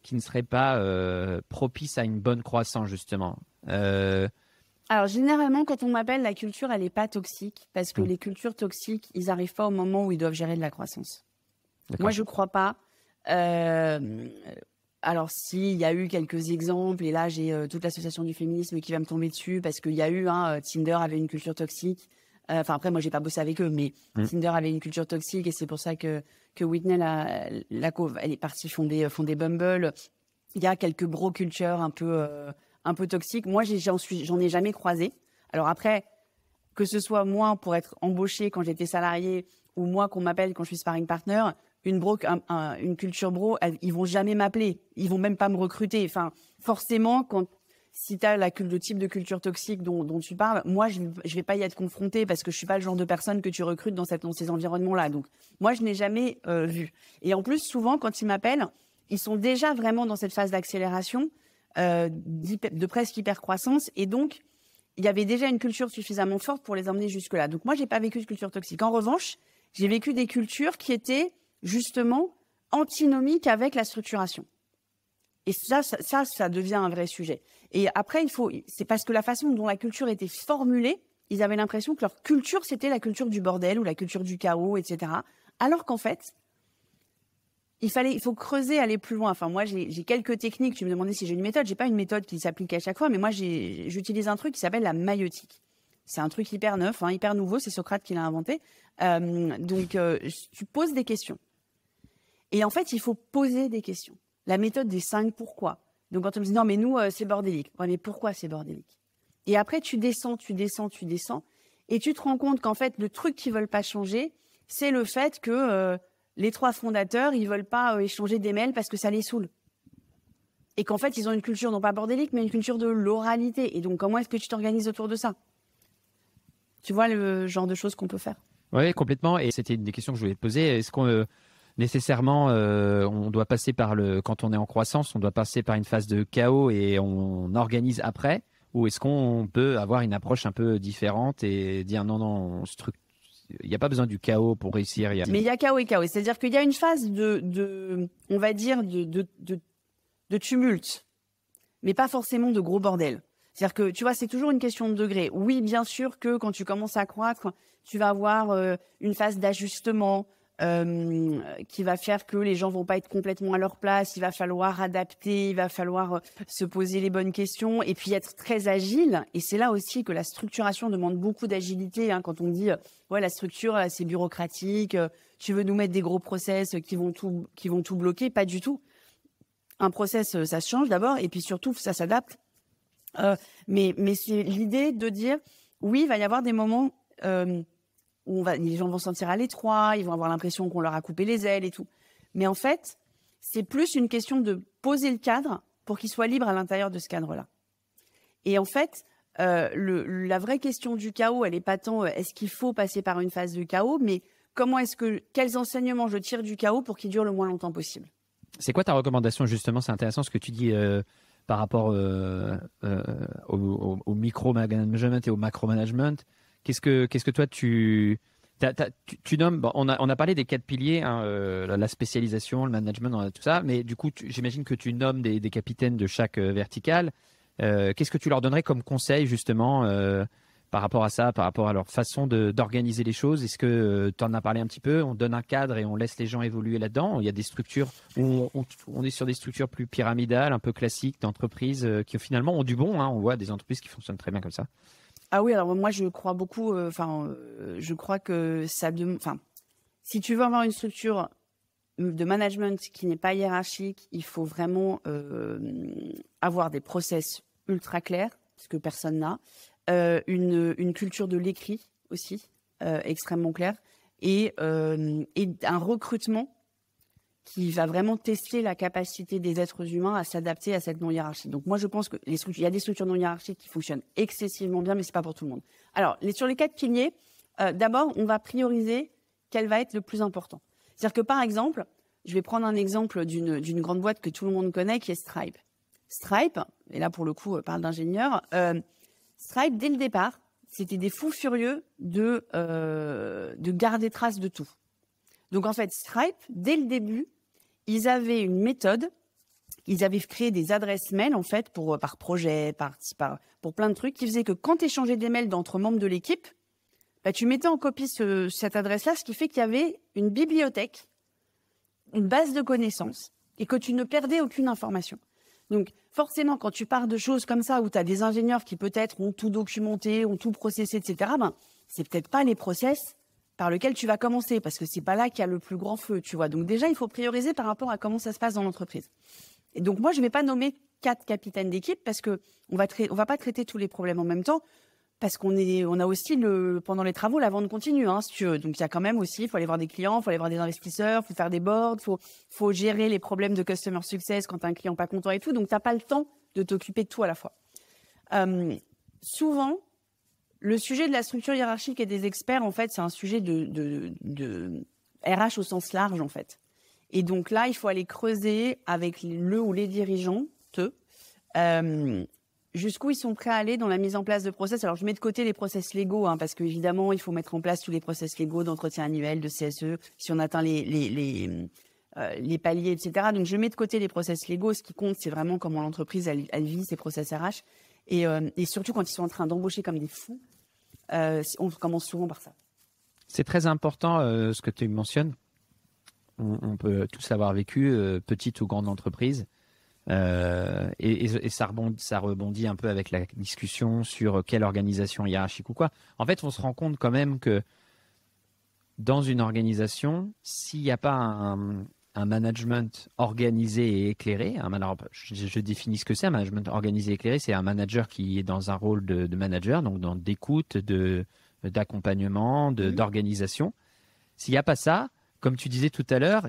qui ne serait pas propice à une bonne croissance, justement? Alors, généralement, quand on m'appelle, la culture, elle n'est pas toxique parce que Mm. les cultures toxiques, ils n'arrivent pas au moment où ils doivent gérer de la croissance. D'accord. Moi, je ne crois pas. Alors, s'il y a eu quelques exemples, et là, j'ai toute l'association du féminisme qui va me tomber dessus parce qu'il y a eu, Tinder avait une culture toxique. Enfin, après, moi, j'ai pas bossé avec eux, mais Tinder avait une culture toxique et c'est pour ça que Whitney, elle est partie fonder Bumble. Il y a quelques bro culture un peu toxiques. Moi, j'en ai jamais croisé. Alors après, que ce soit moi pour être embauchée quand j'étais salariée ou moi qu'on m'appelle quand je suis sparring partner, une culture bro, ils vont jamais m'appeler. Ils vont même pas me recruter. Enfin, forcément, si tu as le type de culture toxique dont tu parles, moi, je vais pas y être confrontée parce que je suis pas le genre de personne que tu recrutes dans ces environnements-là. Donc, moi, je n'ai jamais vu. Et en plus, souvent, quand ils m'appellent, ils sont déjà vraiment dans cette phase d'accélération, de presque hyper-croissance. Et donc, il y avait déjà une culture suffisamment forte pour les emmener jusque-là. Donc, moi, j'ai pas vécu de culture toxique. En revanche, j'ai vécu des cultures qui étaient justement antinomiques avec la structuration. Et ça devient un vrai sujet. Et après, c'est parce que la façon dont la culture était formulée, ils avaient l'impression que leur culture, c'était la culture du bordel ou la culture du chaos, etc. Alors qu'en fait, il faut creuser, aller plus loin. Enfin, moi, j'ai quelques techniques. Tu me demandais si j'ai une méthode. J'ai pas une méthode qui s'applique à chaque fois, mais moi, j'utilise un truc qui s'appelle la maïeutique. C'est un truc hyper neuf, hyper nouveau. C'est Socrate qui l'a inventé. Donc, tu poses des questions. Et en fait, il faut poser des questions. La méthode des 5 pourquoi. Donc, quand on me dit non, mais nous, c'est bordélique. Ouais, mais pourquoi c'est bordélique? Et après, tu descends. Et tu te rends compte qu'en fait, le truc qu'ils veulent pas changer, c'est le fait que les 3 fondateurs, ils veulent pas échanger des mails parce que ça les saoule. Et qu'en fait, ils ont une culture non pas bordélique, mais une culture de l'oralité. Et donc, comment est-ce que tu t'organises autour de ça? Tu vois le genre de choses qu'on peut faire? Oui, complètement. Et c'était une des questions que je voulais te poser. Est-ce qu'on nécessairement, on doit passer quand on est en croissance, on doit passer par une phase de chaos et on organise après? Ou est-ce qu'on peut avoir une approche un peu différente et dire non, il n'y a pas besoin du chaos pour réussir? Mais il y a chaos et chaos. C'est-à-dire qu'il y a une phase on va dire, de tumulte, mais pas forcément de gros bordel. C'est-à-dire que, tu vois, c'est toujours une question de degré. Oui, bien sûr que quand tu commences à croître, tu vas avoir une phase d'ajustement qui va faire que les gens vont pas être complètement à leur place. Il va falloir adapter, il va falloir se poser les bonnes questions et puis être très agile. Et c'est là aussi que la structuration demande beaucoup d'agilité. Quand on dit, ouais, la structure, là, c'est bureaucratique, tu veux nous mettre des gros process qui vont tout bloquer. Pas du tout. Un process, ça se change d'abord et puis surtout, ça s'adapte. Mais c'est l'idée de dire, oui, il va y avoir des moments où les gens vont se sentir à l'étroit, ils vont avoir l'impression qu'on leur a coupé les ailes et tout. Mais en fait, c'est plus une question de poser le cadre pour qu'ils soient libres à l'intérieur de ce cadre-là. Et en fait, la vraie question du chaos, elle n'est pas tant est-ce qu'il faut passer par une phase de chaos, mais quels enseignements je tire du chaos pour qu'il dure le moins longtemps possible. C'est quoi ta recommandation, justement? C'est intéressant ce que tu dis par rapport au micro-management et au macro-management. Qu'est-ce que toi, tu nommes? Bon, on a parlé des 4 piliers, la spécialisation, le management, tout ça, mais du coup, j'imagine que tu nommes des capitaines de chaque verticale. Qu'est-ce que tu leur donnerais comme conseil, justement, par rapport à ça, par rapport à leur façon d'organiser les choses? Est-ce que tu en as parlé un petit peu? On donne un cadre et on laisse les gens évoluer là-dedans? Il y a des structures où on est sur des structures plus pyramidales, un peu classiques d'entreprises qui finalement ont du bon. On voit des entreprises qui fonctionnent très bien comme ça. Ah oui, alors moi je crois beaucoup. Je crois que si tu veux avoir une structure de management qui n'est pas hiérarchique, il faut vraiment avoir des process ultra clairs, ce que personne n'a. Une culture de l'écrit aussi, extrêmement claire, et un recrutement qui va vraiment tester la capacité des êtres humains à s'adapter à cette non-hiérarchie. Donc moi, je pense qu'il y a des structures non-hiérarchiques qui fonctionnent excessivement bien, mais c'est pas pour tout le monde. Alors, sur les 4 piliers, d'abord, on va prioriser quel va être le plus important. C'est-à-dire que, par exemple, je vais prendre un exemple d'une grande boîte que tout le monde connaît, qui est Stripe. Stripe, et là, pour le coup, parle d'ingénieur, Stripe, dès le départ, c'était des fous furieux de garder trace de tout. Donc en fait, Stripe, dès le début, ils avaient une méthode. Ils avaient créé des adresses mail en fait par projet, pour plein de trucs, qui faisaient que quand tu échangeais des mails d'entre membres de l'équipe, bah, tu mettais en copie cette adresse-là, ce qui fait qu'il y avait une bibliothèque, une base de connaissances, et que tu ne perdais aucune information. Donc forcément, quand tu pars de choses comme ça, où tu as des ingénieurs qui peut-être ont tout documenté, ont tout processé, etc., ben, c'est peut-être pas les process par lesquels tu vas commencer, parce que c'est pas là qu'il y a le plus grand feu, tu vois. Donc déjà, il faut prioriser par rapport à comment ça se passe dans l'entreprise. Et donc moi, je vais pas nommer 4 capitaines d'équipe parce que on va pas traiter tous les problèmes en même temps, parce on a aussi pendant les travaux la vente continue, hein, si tu veux. Donc il y a quand même aussi, il faut aller voir des clients, il faut aller voir des investisseurs, il faut faire des boards, faut gérer les problèmes de customer success quand tu as un client pas content et tout. Donc t'as pas le temps de t'occuper de tout à la fois. Souvent, le sujet de la structure hiérarchique et des experts, en fait, c'est un sujet de RH au sens large, en fait. Et donc là, il faut aller creuser avec le ou les dirigeants, jusqu'où ils sont prêts à aller dans la mise en place de process. Alors, je mets de côté les process légaux, hein, parce qu'évidemment, il faut mettre en place tous les process légaux d'entretien annuel, de CSE, si on atteint les paliers, etc. Donc, je mets de côté les process légaux. Ce qui compte, c'est vraiment comment l'entreprise, elle vit ses process RH. Et surtout, quand ils sont en train d'embaucher comme des fous, on commence souvent par ça. C'est très important ce que tu mentionnes. On peut tous l'avoir vécu, petite ou grande entreprise. Et ça rebondit un peu avec la discussion sur quelle organisation hiérarchique ou quoi. En fait, on se rend compte quand même que dans une organisation, s'il n'y a pas un management organisé et éclairé, alors je définis ce que c'est un management organisé et éclairé, c'est un manager qui est dans un rôle de manager, donc d'écoute, d'accompagnement, d'organisation. S'il n'y a pas ça, comme tu disais tout à l'heure,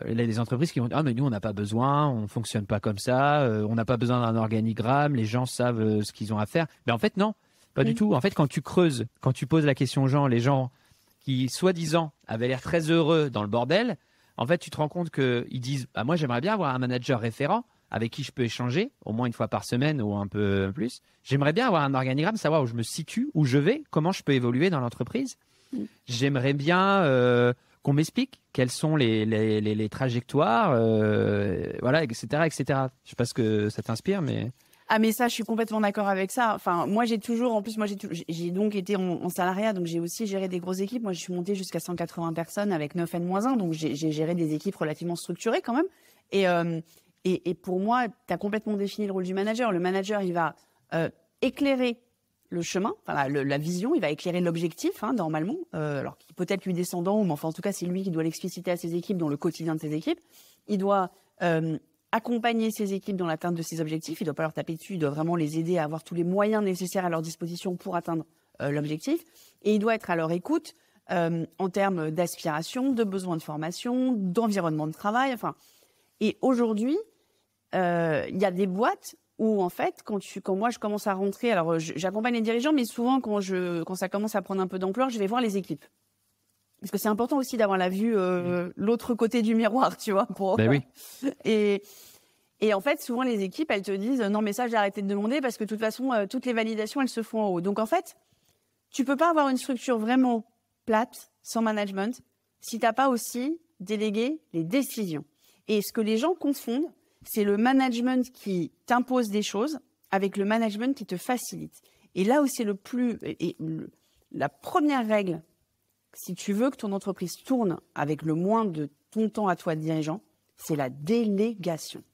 il y a des entreprises qui vont dire « Ah, mais nous, on n'a pas besoin, on ne fonctionne pas comme ça, on n'a pas besoin d'un organigramme, les gens savent ce qu'ils ont à faire. » Mais en fait, non, pas du tout. En fait, quand tu creuses, quand tu poses la question aux gens, les gens qui, soi-disant, avaient l'air très heureux dans le bordel, en fait, tu te rends compte qu'ils disent « Moi, j'aimerais bien avoir un manager référent avec qui je peux échanger, au moins une fois par semaine ou un peu plus. J'aimerais bien avoir un organigramme, savoir où je me situe, où je vais, comment je peux évoluer dans l'entreprise. J'aimerais bien... qu'on m'explique quelles sont les trajectoires, voilà, etc., etc. Je ne sais pas ce que ça t'inspire, mais... Ah, mais ça, je suis complètement d'accord avec ça. Enfin, moi, j'ai donc été en salariat, donc j'ai aussi géré des grosses équipes. Moi, je suis montée jusqu'à 180 personnes avec 9 N-1, donc j'ai géré des équipes relativement structurées quand même. Et pour moi, tu as complètement défini le rôle du manager. Le manager, il va éclairer le chemin, enfin la vision, il va éclairer l'objectif, hein, normalement, alors qu'il peut être lui descendant, mais enfin en tout cas c'est lui qui doit l'expliciter à ses équipes dans le quotidien de ses équipes. Il doit accompagner ses équipes dans l'atteinte de ses objectifs, il ne doit pas leur taper dessus, il doit vraiment les aider à avoir tous les moyens nécessaires à leur disposition pour atteindre l'objectif. Et il doit être à leur écoute en termes d'aspiration, de besoins de formation, d'environnement de travail. Enfin, et aujourd'hui, il y a des boîtes où en fait, quand moi je commence à rentrer, alors j'accompagne les dirigeants, mais souvent quand ça commence à prendre un peu d'ampleur, je vais voir les équipes. Parce que c'est important aussi d'avoir la vue, l'autre côté du miroir, tu vois. Ben oui. Et en fait, souvent les équipes, elles te disent non mais ça j'ai arrêté de demander parce que de toute façon, toutes les validations, elles se font en haut. Donc en fait, tu peux pas avoir une structure vraiment plate, sans management, si t'as pas aussi délégué les décisions. Et ce que les gens confondent, c'est le management qui t'impose des choses avec le management qui te facilite. Et là où c'est la première règle, si tu veux que ton entreprise tourne avec le moins de ton temps à toi de dirigeant, c'est la délégation.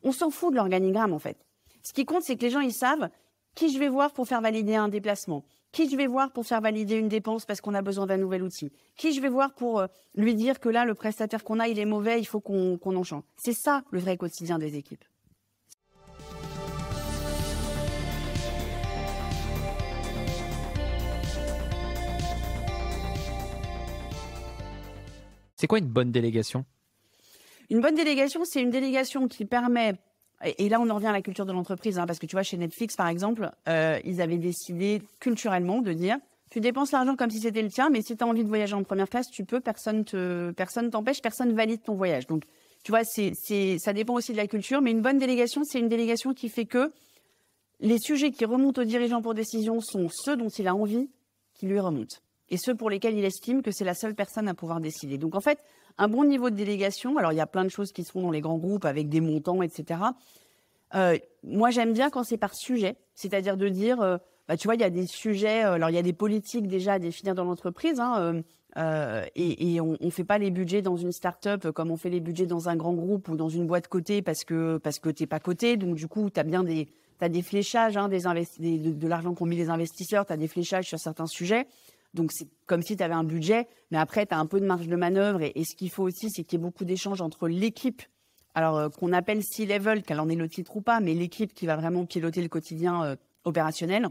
On s'en fout de l'organigramme en fait. Ce qui compte, c'est que les gens ils savent qui je vais voir pour faire valider un déplacement, qui je vais voir pour faire valider une dépense parce qu'on a besoin d'un nouvel outil, qui je vais voir pour lui dire que là, le prestataire qu'on a, il est mauvais, il faut qu'on en change. C'est ça, le vrai quotidien des équipes. C'est quoi une bonne délégation ? Une bonne délégation, c'est une délégation qui permet... Et là, on en revient à la culture de l'entreprise, hein, parce que tu vois, chez Netflix, par exemple, ils avaient décidé culturellement de dire tu dépenses l'argent comme si c'était le tien, mais si tu as envie de voyager en première classe, tu peux, personne t'empêche, personne valide ton voyage. Donc, tu vois, ça dépend aussi de la culture, mais une bonne délégation, c'est une délégation qui fait que les sujets qui remontent au dirigeant pour décision sont ceux dont il a envie qui lui remontent et ceux pour lesquels il estime que c'est la seule personne à pouvoir décider. Donc en fait, un bon niveau de délégation, alors il y a plein de choses qui se font dans les grands groupes avec des montants, etc. Moi, j'aime bien quand c'est par sujet, c'est-à-dire de dire, tu vois, il y a des sujets, alors il y a des politiques déjà à définir dans l'entreprise, hein, et on ne fait pas les budgets dans une start-up comme on fait les budgets dans un grand groupe ou dans une boîte cotée parce que tu n'es pas coté, donc du coup, tu as bien t'as des fléchages, hein, de l'argent qu'ont mis les investisseurs, tu as des fléchages sur certains sujets. Donc, c'est comme si tu avais un budget, mais après, tu as un peu de marge de manœuvre. Et ce qu'il faut aussi, c'est qu'il y ait beaucoup d'échanges entre l'équipe, alors qu'on appelle C-level, qu'elle en est le titre ou pas, mais l'équipe qui va vraiment piloter le quotidien opérationnel,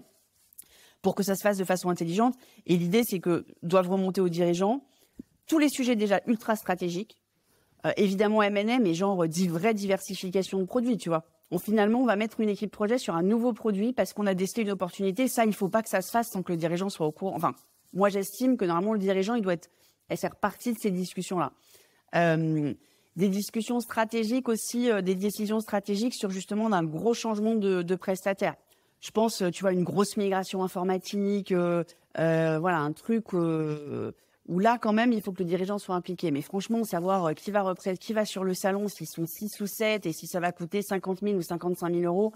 pour que ça se fasse de façon intelligente. Et l'idée, c'est que doivent remonter aux dirigeants tous les sujets déjà ultra stratégiques, évidemment M&A, mais genre vraie diversification de produits, tu vois. Finalement, on va mettre une équipe projet sur un nouveau produit parce qu'on a décelé une opportunité. Ça, il ne faut pas que ça se fasse sans que le dirigeant soit au courant. Enfin, moi, j'estime que normalement, le dirigeant, il doit faire partie de ces discussions-là. Des discussions stratégiques aussi, des décisions stratégiques sur justement un gros changement de prestataire. Je pense, tu vois, une grosse migration informatique, voilà, un truc où là, quand même, il faut que le dirigeant soit impliqué. Mais franchement, savoir qui va sur le salon, s'ils sont 6 ou 7 et si ça va coûter 50 000 ou 55 000 euros,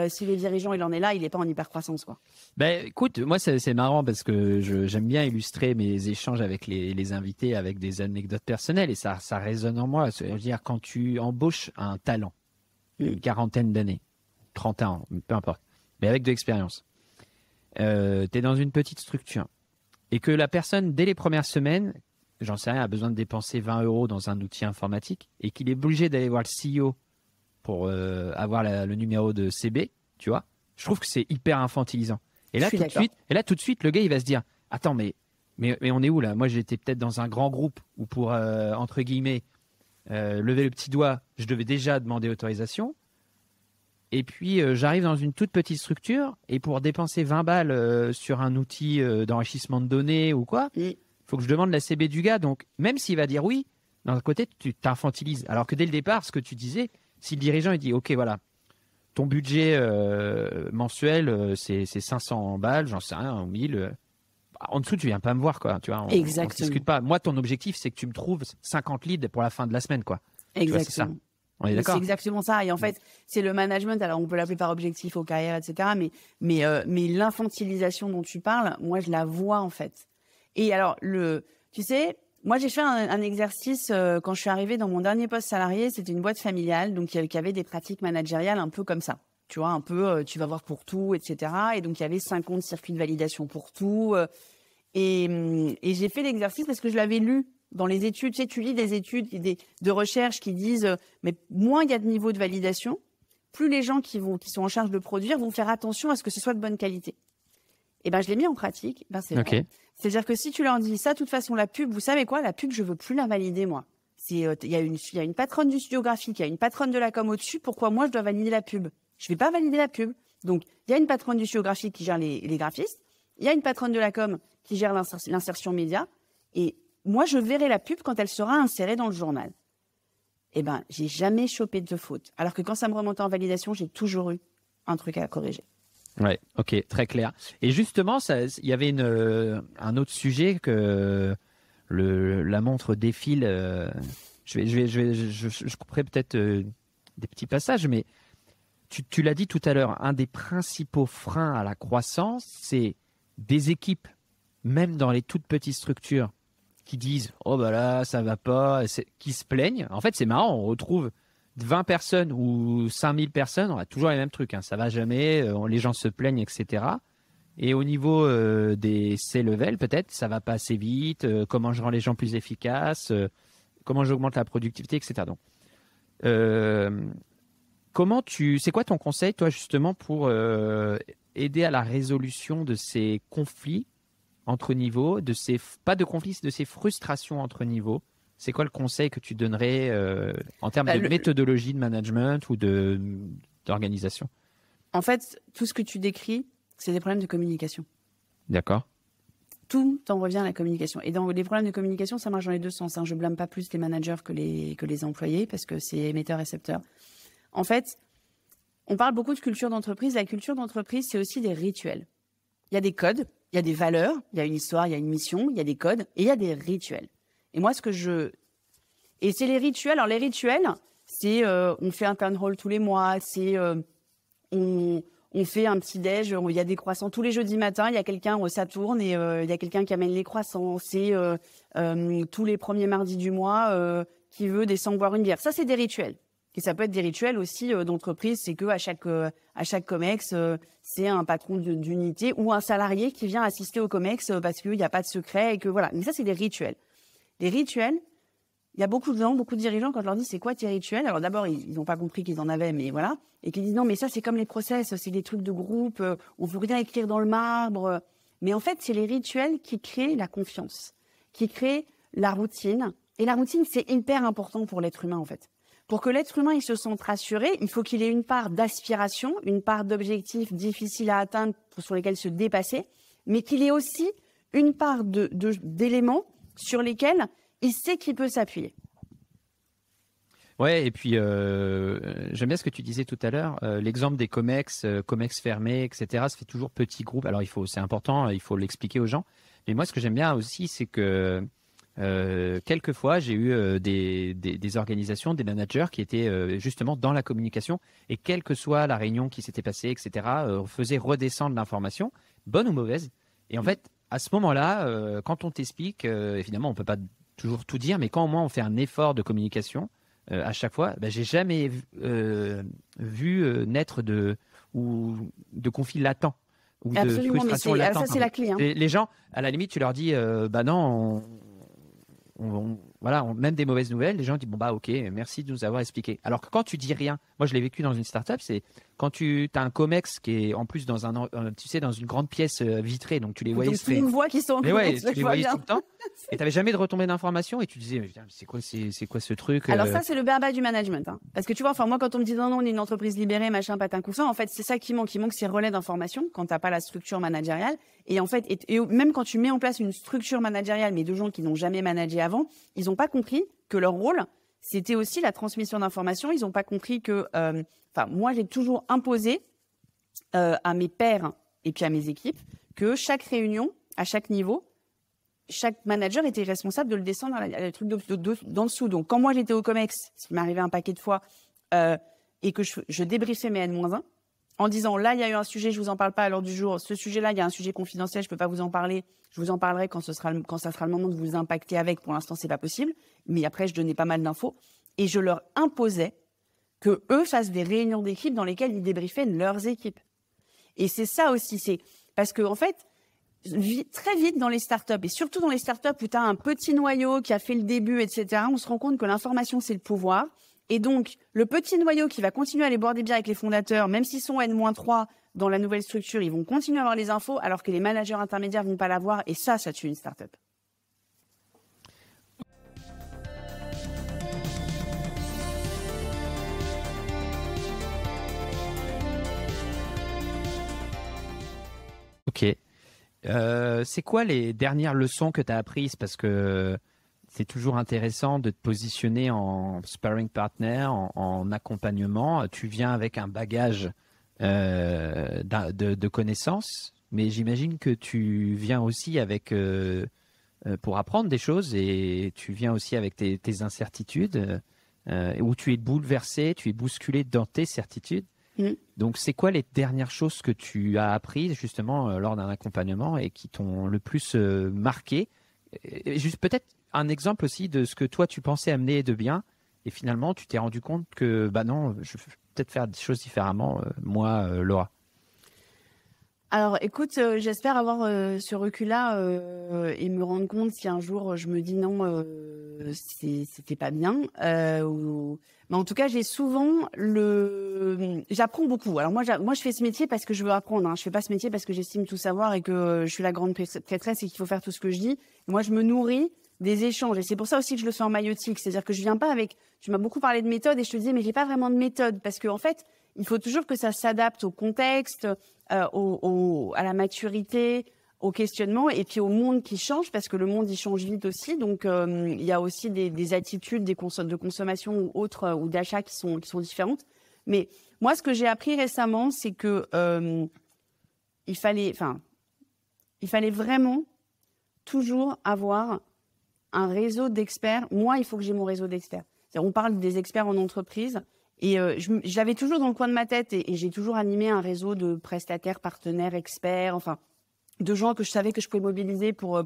si le dirigeant, il en est là, il n'est pas en hypercroissance, quoi. Ben, écoute, moi, c'est marrant parce que j'aime bien illustrer mes échanges avec les invités avec des anecdotes personnelles et ça résonne en moi. Je veux dire, quand tu embauches un talent, une quarantaine d'années, 30 ans, peu importe, mais avec de l'expérience, tu es dans une petite structure et que la personne, dès les premières semaines, j'en sais rien, a besoin de dépenser 20 euros dans un outil informatique et qu'il est obligé d'aller voir le CEO pour avoir le numéro de CB, tu vois, je trouve que c'est hyper infantilisant. Et là, tout de suite, le gars, il va se dire, attends, mais on est où là? Moi, j'étais peut-être dans un grand groupe où pour, entre guillemets, lever le petit doigt, je devais déjà demander autorisation. Et puis, j'arrive dans une toute petite structure et pour dépenser 20 balles sur un outil d'enrichissement de données ou quoi, il faut que je demande la CB du gars. Donc, même s'il va dire oui, d'un côté, tu t'infantilises. Alors que dès le départ, ce que tu disais, si le dirigeant il dit, OK, voilà, ton budget mensuel, c'est 500 balles, j'en sais rien, ou 1000. En dessous, tu viens pas me voir, quoi. Tu vois, on discute pas. Moi, ton objectif, c'est que tu me trouves 50 leads pour la fin de la semaine, quoi. Exactement. C'est ça. On est d'accord. C'est exactement ça. Et en fait, c'est le management. Alors, on peut l'appeler par objectif aux carrières, etc. Mais l'infantilisation dont tu parles, moi, je la vois, en fait. Et alors, tu sais, moi, j'ai fait un exercice quand je suis arrivée dans mon dernier poste salarié. C'était une boîte familiale, donc qui avait des pratiques managériales un peu comme ça. Tu vois, un peu, tu vas voir pour tout, etc. Et donc, il y avait 50 circuits de validation pour tout. Et j'ai fait l'exercice parce que je l'avais lu dans les études. Tu sais, tu lis des études de recherche qui disent mais moins il y a de niveau de validation, plus les gens qui sont en charge de produire vont faire attention à ce que ce soit de bonne qualité. Et ben, je l'ai mis en pratique. Ben, c'est vrai. C'est-à-dire que si tu leur dis ça, de toute façon, la pub, vous savez quoi, la pub, je veux plus la valider, moi. Il y a une patronne du studio graphique, il y a une patronne de la com au-dessus. Pourquoi moi, je dois valider la pub? Je vais pas valider la pub. Donc, il y a une patronne du studio graphique qui gère les graphistes. Il y a une patronne de la com qui gère l'insertion média. Et moi, je verrai la pub quand elle sera insérée dans le journal. Eh ben, j'ai jamais chopé de faute. Alors que quand ça me remontait en validation, j'ai toujours eu un truc à corriger. Ouais, ok, très clair. Et justement, il y avait un autre sujet que la montre défile. Je couperai peut-être des petits passages, mais tu l'as dit tout à l'heure, un des principaux freins à la croissance, c'est des équipes, même dans les toutes petites structures, qui disent « Oh bah là, ça va pas », qui se plaignent. En fait, c'est marrant, on retrouve 20 personnes ou 5000 personnes, on a toujours les mêmes trucs, hein, ça va jamais, les gens se plaignent, etc. Et au niveau des C-level, peut-être, ça va pas assez vite, comment je rends les gens plus efficaces, comment j'augmente la productivité, etc. Donc, c'est quoi ton conseil, toi, justement, pour aider à la résolution de ces conflits entre niveaux, pas de conflits, de ces frustrations entre niveaux? C'est quoi le conseil que tu donnerais en termes de méthodologie de management ou d'organisation? En fait, tout ce que tu décris, c'est des problèmes de communication. D'accord. Tout en revient à la communication. Et dans les problèmes de communication, ça marche dans les deux sens. Je blâme pas plus les managers que les employés parce que c'est émetteur-récepteur. En fait, on parle beaucoup de culture d'entreprise. La culture d'entreprise, c'est aussi des rituels. Il y a des codes, il y a des valeurs, il y a une histoire, il y a une mission, il y a des codes et il y a des rituels. Et moi, et c'est les rituels. Alors, les rituels, c'est on fait un town hall tous les mois, c'est on fait un petit déj, il y a des croissants tous les jeudis matins, il y a quelqu'un, ça tourne et il y a quelqu'un qui amène les croissants. C'est tous les premiers mardis du mois qui veut descendre boire une bière. Ça, c'est des rituels. Et ça peut être des rituels aussi d'entreprise, c'est que à chaque COMEX, c'est un patron d'unité ou un salarié qui vient assister au COMEX parce qu'il n'y a pas de secret et que voilà. Mais ça, c'est des rituels. Les rituels, il y a beaucoup de gens, beaucoup de dirigeants, quand je leur dis c'est quoi tes rituels, alors d'abord, ils n'ont pas compris qu'ils en avaient, mais voilà, et qu'ils disent non, mais ça, c'est comme les process, c'est des trucs de groupe, on ne veut rien écrire dans le marbre. Mais en fait, c'est les rituels qui créent la confiance, qui créent la routine. Et la routine, c'est hyper important pour l'être humain, en fait. Pour que l'être humain il se sente rassuré, il faut qu'il ait une part d'aspiration, une part d'objectifs difficiles à atteindre sur lesquels se dépasser, mais qu'il ait aussi une part d'éléments sur lesquels il sait qu'il peut s'appuyer. Ouais, et puis j'aime bien ce que tu disais tout à l'heure, l'exemple des COMEX, COMEX fermés, etc. Ça fait toujours petit groupe. Alors c'est important, il faut l'expliquer aux gens. Mais moi, ce que j'aime bien aussi, c'est que quelquefois, j'ai eu des organisations, des managers qui étaient justement dans la communication et quelle que soit la réunion qui s'était passée, etc., on faisait redescendre l'information, bonne ou mauvaise. Et en fait, à ce moment-là, quand on t'explique, évidemment, on ne peut pas toujours tout dire, mais quand au moins on fait un effort de communication, à chaque fois, j'ai jamais vu naître de conflits latents ou de frustration latente. Ça, c'est la clé. Hein. Les gens, à la limite, tu leur dis, non, même des mauvaises nouvelles, les gens disent bon ok, merci de nous avoir expliqué. Alors que quand tu dis rien, moi je l'ai vécu dans une startup, c'est quand tu as un COMEX qui est en plus dans dans une grande pièce vitrée, donc tu les voyais. Donc tout le monde voit qu'ils sont en COMEX. Tu les voyais tout le temps. Et tu n'avais jamais de retombée d'informations et tu disais mais c'est quoi ce truc. Alors ça c'est le berba du management, hein. Parce que tu vois, moi quand on me dit non on est une entreprise libérée machin patin couffin, en fait c'est ça qui manque ces relais d'information quand t'as pas la structure managériale. Et en fait et même quand tu mets en place une structure managériale mais de gens qui n'ont jamais managé avant, ils n'ont pas compris que leur rôle, c'était aussi la transmission d'informations. Ils n'ont pas compris que... moi, j'ai toujours imposé à mes pairs et puis à mes équipes que chaque réunion, à chaque niveau, chaque manager était responsable de le descendre à le truc d'en dessous. Donc, quand moi, j'étais au COMEX, ce qui m'arrivait un paquet de fois, et que je débriefais mes N-1, en disant là, il y a eu un sujet, je vous en parle pas à l'heure du jour. Ce sujet-là, il y a un sujet confidentiel, je peux pas vous en parler. Je vous en parlerai quand ça sera le moment de vous impacter avec. Pour l'instant, c'est pas possible. Mais après, je donnais pas mal d'infos et je leur imposais que eux fassent des réunions d'équipe dans lesquelles ils débriefaient leurs équipes. Et c'est ça aussi, c'est parce que en fait, très vite dans les startups et surtout dans les startups où tu as un petit noyau qui a fait le début, etc. On se rend compte que l'information c'est le pouvoir. Et donc, le petit noyau qui va continuer à aller boire des bières avec les fondateurs, même s'ils sont N-3 dans la nouvelle structure, ils vont continuer à avoir les infos, alors que les managers intermédiaires vont pas l'avoir. Et ça tue une startup. Ok. C'est quoi les dernières leçons que tu as apprises? Parce que c'est toujours intéressant de te positionner en sparring partner, en accompagnement. Tu viens avec un bagage de connaissances, mais j'imagine que tu viens aussi avec pour apprendre des choses et tu viens aussi avec tes incertitudes où tu es bouleversé, tu es bousculé dans tes certitudes. Donc, c'est quoi les dernières choses que tu as apprises justement lors d'un accompagnement et qui t'ont le plus marqué? Et juste peut-être un exemple aussi de ce que toi tu pensais amener de bien et finalement tu t'es rendu compte que non, je vais peut-être faire des choses différemment, moi, Laura. Alors, écoute, j'espère avoir ce recul-là et me rendre compte si un jour je me dis non, c'était pas bien. Mais en tout cas, j'apprends beaucoup. Alors moi, je fais ce métier parce que je veux apprendre. Hein. Je fais pas ce métier parce que j'estime tout savoir et que je suis la grande prêtresse et qu'il faut faire tout ce que je dis. Moi, je me nourris des échanges et c'est pour ça aussi que je le fais en maïotique. C'est-à-dire que je viens pas avec. Tu m'as beaucoup parlé de méthode et je te disais mais j'ai pas vraiment de méthode parce que en fait, il faut toujours que ça s'adapte au contexte, à la maturité, au questionnement et puis au monde qui change parce que le monde il change vite aussi. Donc il y a aussi des attitudes de consommation ou autres ou d'achat qui sont différentes. Mais moi, ce que j'ai appris récemment, c'est que il fallait vraiment toujours avoir un réseau d'experts. Moi, il faut que j'ai mon réseau d'experts. On parle des experts en entreprise. Et je l'avais toujours dans le coin de ma tête et j'ai toujours animé un réseau de prestataires, partenaires, experts, enfin, de gens que je savais que je pouvais mobiliser pour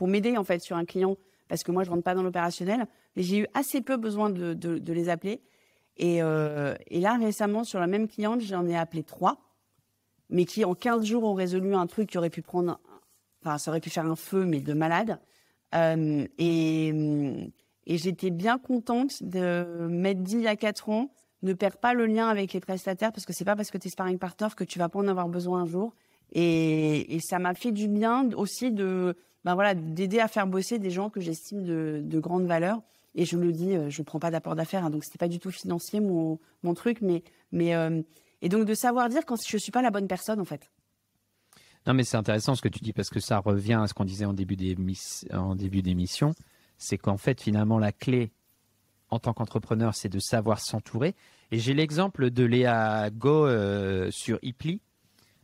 m'aider en fait sur un client parce que moi, je rentre pas dans l'opérationnel. Mais j'ai eu assez peu besoin de les appeler. Et là, récemment, sur la même cliente, j'en ai appelé 3, mais qui en 15 jours ont résolu un truc qui aurait pu ça aurait pu faire un feu, mais de malade. Et j'étais bien contente de m'être dit il y a 4 ans, ne perds pas le lien avec les prestataires parce que c'est pas parce que tu es sparring partner que tu vas pas en avoir besoin un jour. Et ça m'a fait du bien aussi d'aider à faire bosser des gens que j'estime de grande valeur. Et je le dis, je prends pas d'apport d'affaires, donc c'était pas du tout financier mon truc, et donc de savoir dire quand je suis pas la bonne personne en fait. Non, mais c'est intéressant ce que tu dis parce que ça revient à ce qu'on disait en début d'émission. C'est qu'en fait, finalement, la clé en tant qu'entrepreneur, c'est de savoir s'entourer. Et j'ai l'exemple de Léa Go sur Ipli,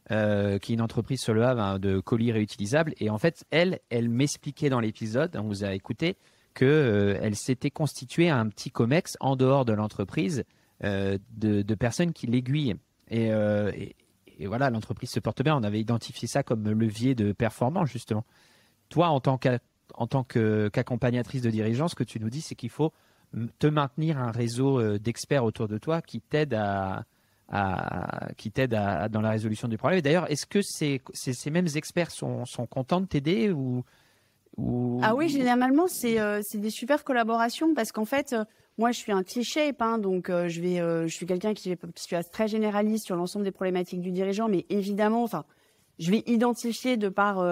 qui est une entreprise sur le Havre de colis réutilisables. Et en fait, elle m'expliquait dans l'épisode, on vous a écouté, qu'elle s'était constituée un petit comex en dehors de l'entreprise de personnes qui l'aiguillent. Et voilà, l'entreprise se porte bien. On avait identifié ça comme levier de performance, justement. Toi, en tant qu'accompagnatrice de dirigeants, ce que tu nous dis, c'est qu'il faut te maintenir un réseau d'experts autour de toi qui t'aident dans la résolution du problème. Et d'ailleurs, est-ce que ces mêmes experts sont contents de t'aider ou... Ah oui, généralement, c'est des super collaborations parce qu'en fait, moi, je suis un T-shape, donc je suis quelqu'un qui est très généraliste sur l'ensemble des problématiques du dirigeant, mais évidemment, je vais identifier de par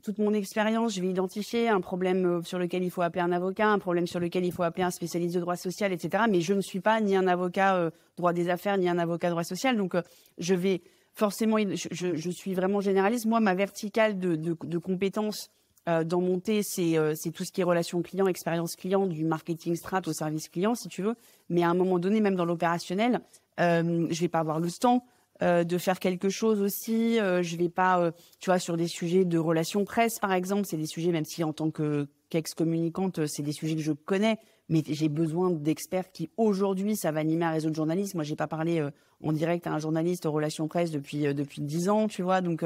toute mon expérience, je vais identifier un problème sur lequel il faut appeler un avocat, un problème sur lequel il faut appeler un spécialiste de droit social, etc. Mais je ne suis pas ni un avocat droit des affaires, ni un avocat droit social. Donc, je vais forcément, je suis vraiment généraliste. Moi, ma verticale de compétences dans mon thé, c'est tout ce qui est relation client, expérience client, du marketing strat au service client, si tu veux. Mais à un moment donné, même dans l'opérationnel, je vais pas avoir le temps de faire quelque chose aussi. Je vais pas, tu vois, sur des sujets de relations presse, par exemple, c'est des sujets, même si en tant qu'ex-communicante, c'est des sujets que je connais, mais j'ai besoin d'experts qui, aujourd'hui, ça va animer un réseau de journalistes. Moi, j'ai pas parlé en direct à un journaliste en relations presse depuis 10 ans, tu vois. Donc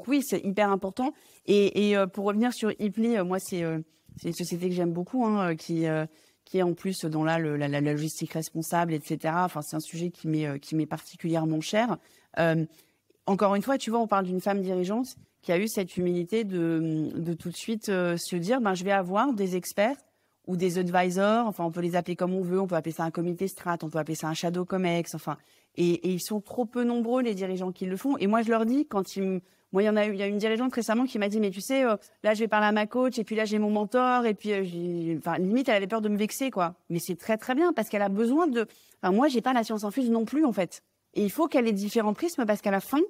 oui, c'est hyper important. Et pour revenir sur Ipli, moi, c'est une société que j'aime beaucoup, qui est en plus dans la logistique responsable, etc. Enfin, c'est un sujet qui m'est particulièrement cher. Encore une fois, tu vois, on parle d'une femme dirigeante qui a eu cette humilité de tout de suite se dire, je vais avoir des experts ou des advisors, enfin, on peut les appeler comme on veut, on peut appeler ça un comité strat, on peut appeler ça un shadow comex, enfin, et ils sont trop peu nombreux, les dirigeants qui le font. Et moi, je leur dis, moi, il y a une dirigeante récemment qui m'a dit, mais tu sais, là, je vais parler à ma coach, et puis là, j'ai mon mentor, et puis, limite, elle avait peur de me vexer, quoi. Mais c'est très, très bien, parce qu'elle a besoin moi, j'ai pas la science infuse non plus, en fait. Et il faut qu'elle ait différents prismes, parce qu'à la fin,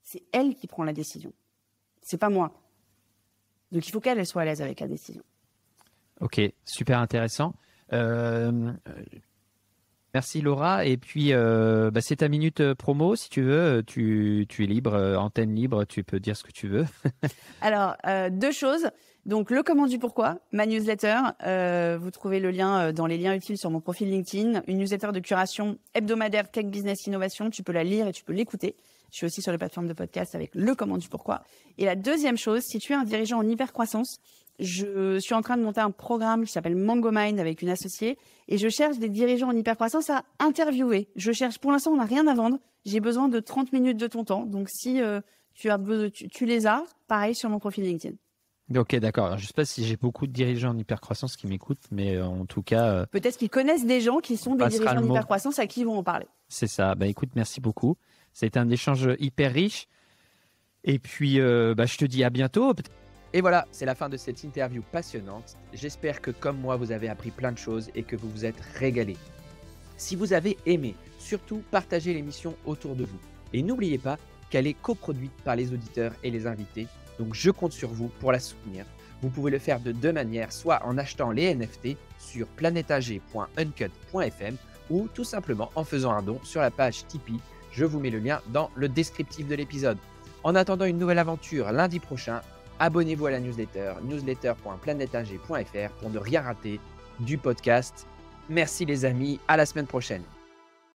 c'est elle qui prend la décision. C'est pas moi. Donc, il faut qu'elle soit à l'aise avec la décision. Ok, super intéressant. Merci Laura. Et puis, c'est ta minute promo. Si tu veux, tu es libre, antenne libre, tu peux dire ce que tu veux. Alors, 2 choses. Donc, le comment du pourquoi, ma newsletter. Vous trouvez le lien dans les liens utiles sur mon profil LinkedIn. Une newsletter de curation hebdomadaire Tech Business Innovation. Tu peux la lire et tu peux l'écouter. Je suis aussi sur les plateformes de podcast avec le comment du pourquoi. Et la deuxième chose, si tu es un dirigeant en hypercroissance, je suis en train de monter un programme qui s'appelle Mango Mind avec une associée et je cherche des dirigeants en hypercroissance à interviewer. Pour l'instant, on n'a rien à vendre. J'ai besoin de 30 minutes de ton temps. Donc, si tu les as, pareil sur mon profil LinkedIn. Ok, d'accord. Alors, je ne sais pas si j'ai beaucoup de dirigeants en hypercroissance qui m'écoutent, mais en tout cas... peut-être qu'ils connaissent des gens qui sont des dirigeants en hypercroissance à qui ils vont en parler. C'est ça. Écoute, merci beaucoup. C'était un échange hyper riche. Et puis, je te dis à bientôt. Et voilà, c'est la fin de cette interview passionnante. J'espère que comme moi, vous avez appris plein de choses et que vous vous êtes régalés. Si vous avez aimé, surtout partagez l'émission autour de vous. Et n'oubliez pas qu'elle est coproduite par les auditeurs et les invités. Donc je compte sur vous pour la soutenir. Vous pouvez le faire de 2 manières, soit en achetant les NFT sur planetag.uncut.fm ou tout simplement en faisant un don sur la page Tipeee. Je vous mets le lien dans le descriptif de l'épisode. En attendant une nouvelle aventure lundi prochain, abonnez-vous à la newsletter, newsletter.planetang.fr pour ne rien rater du podcast. Merci les amis, à la semaine prochaine.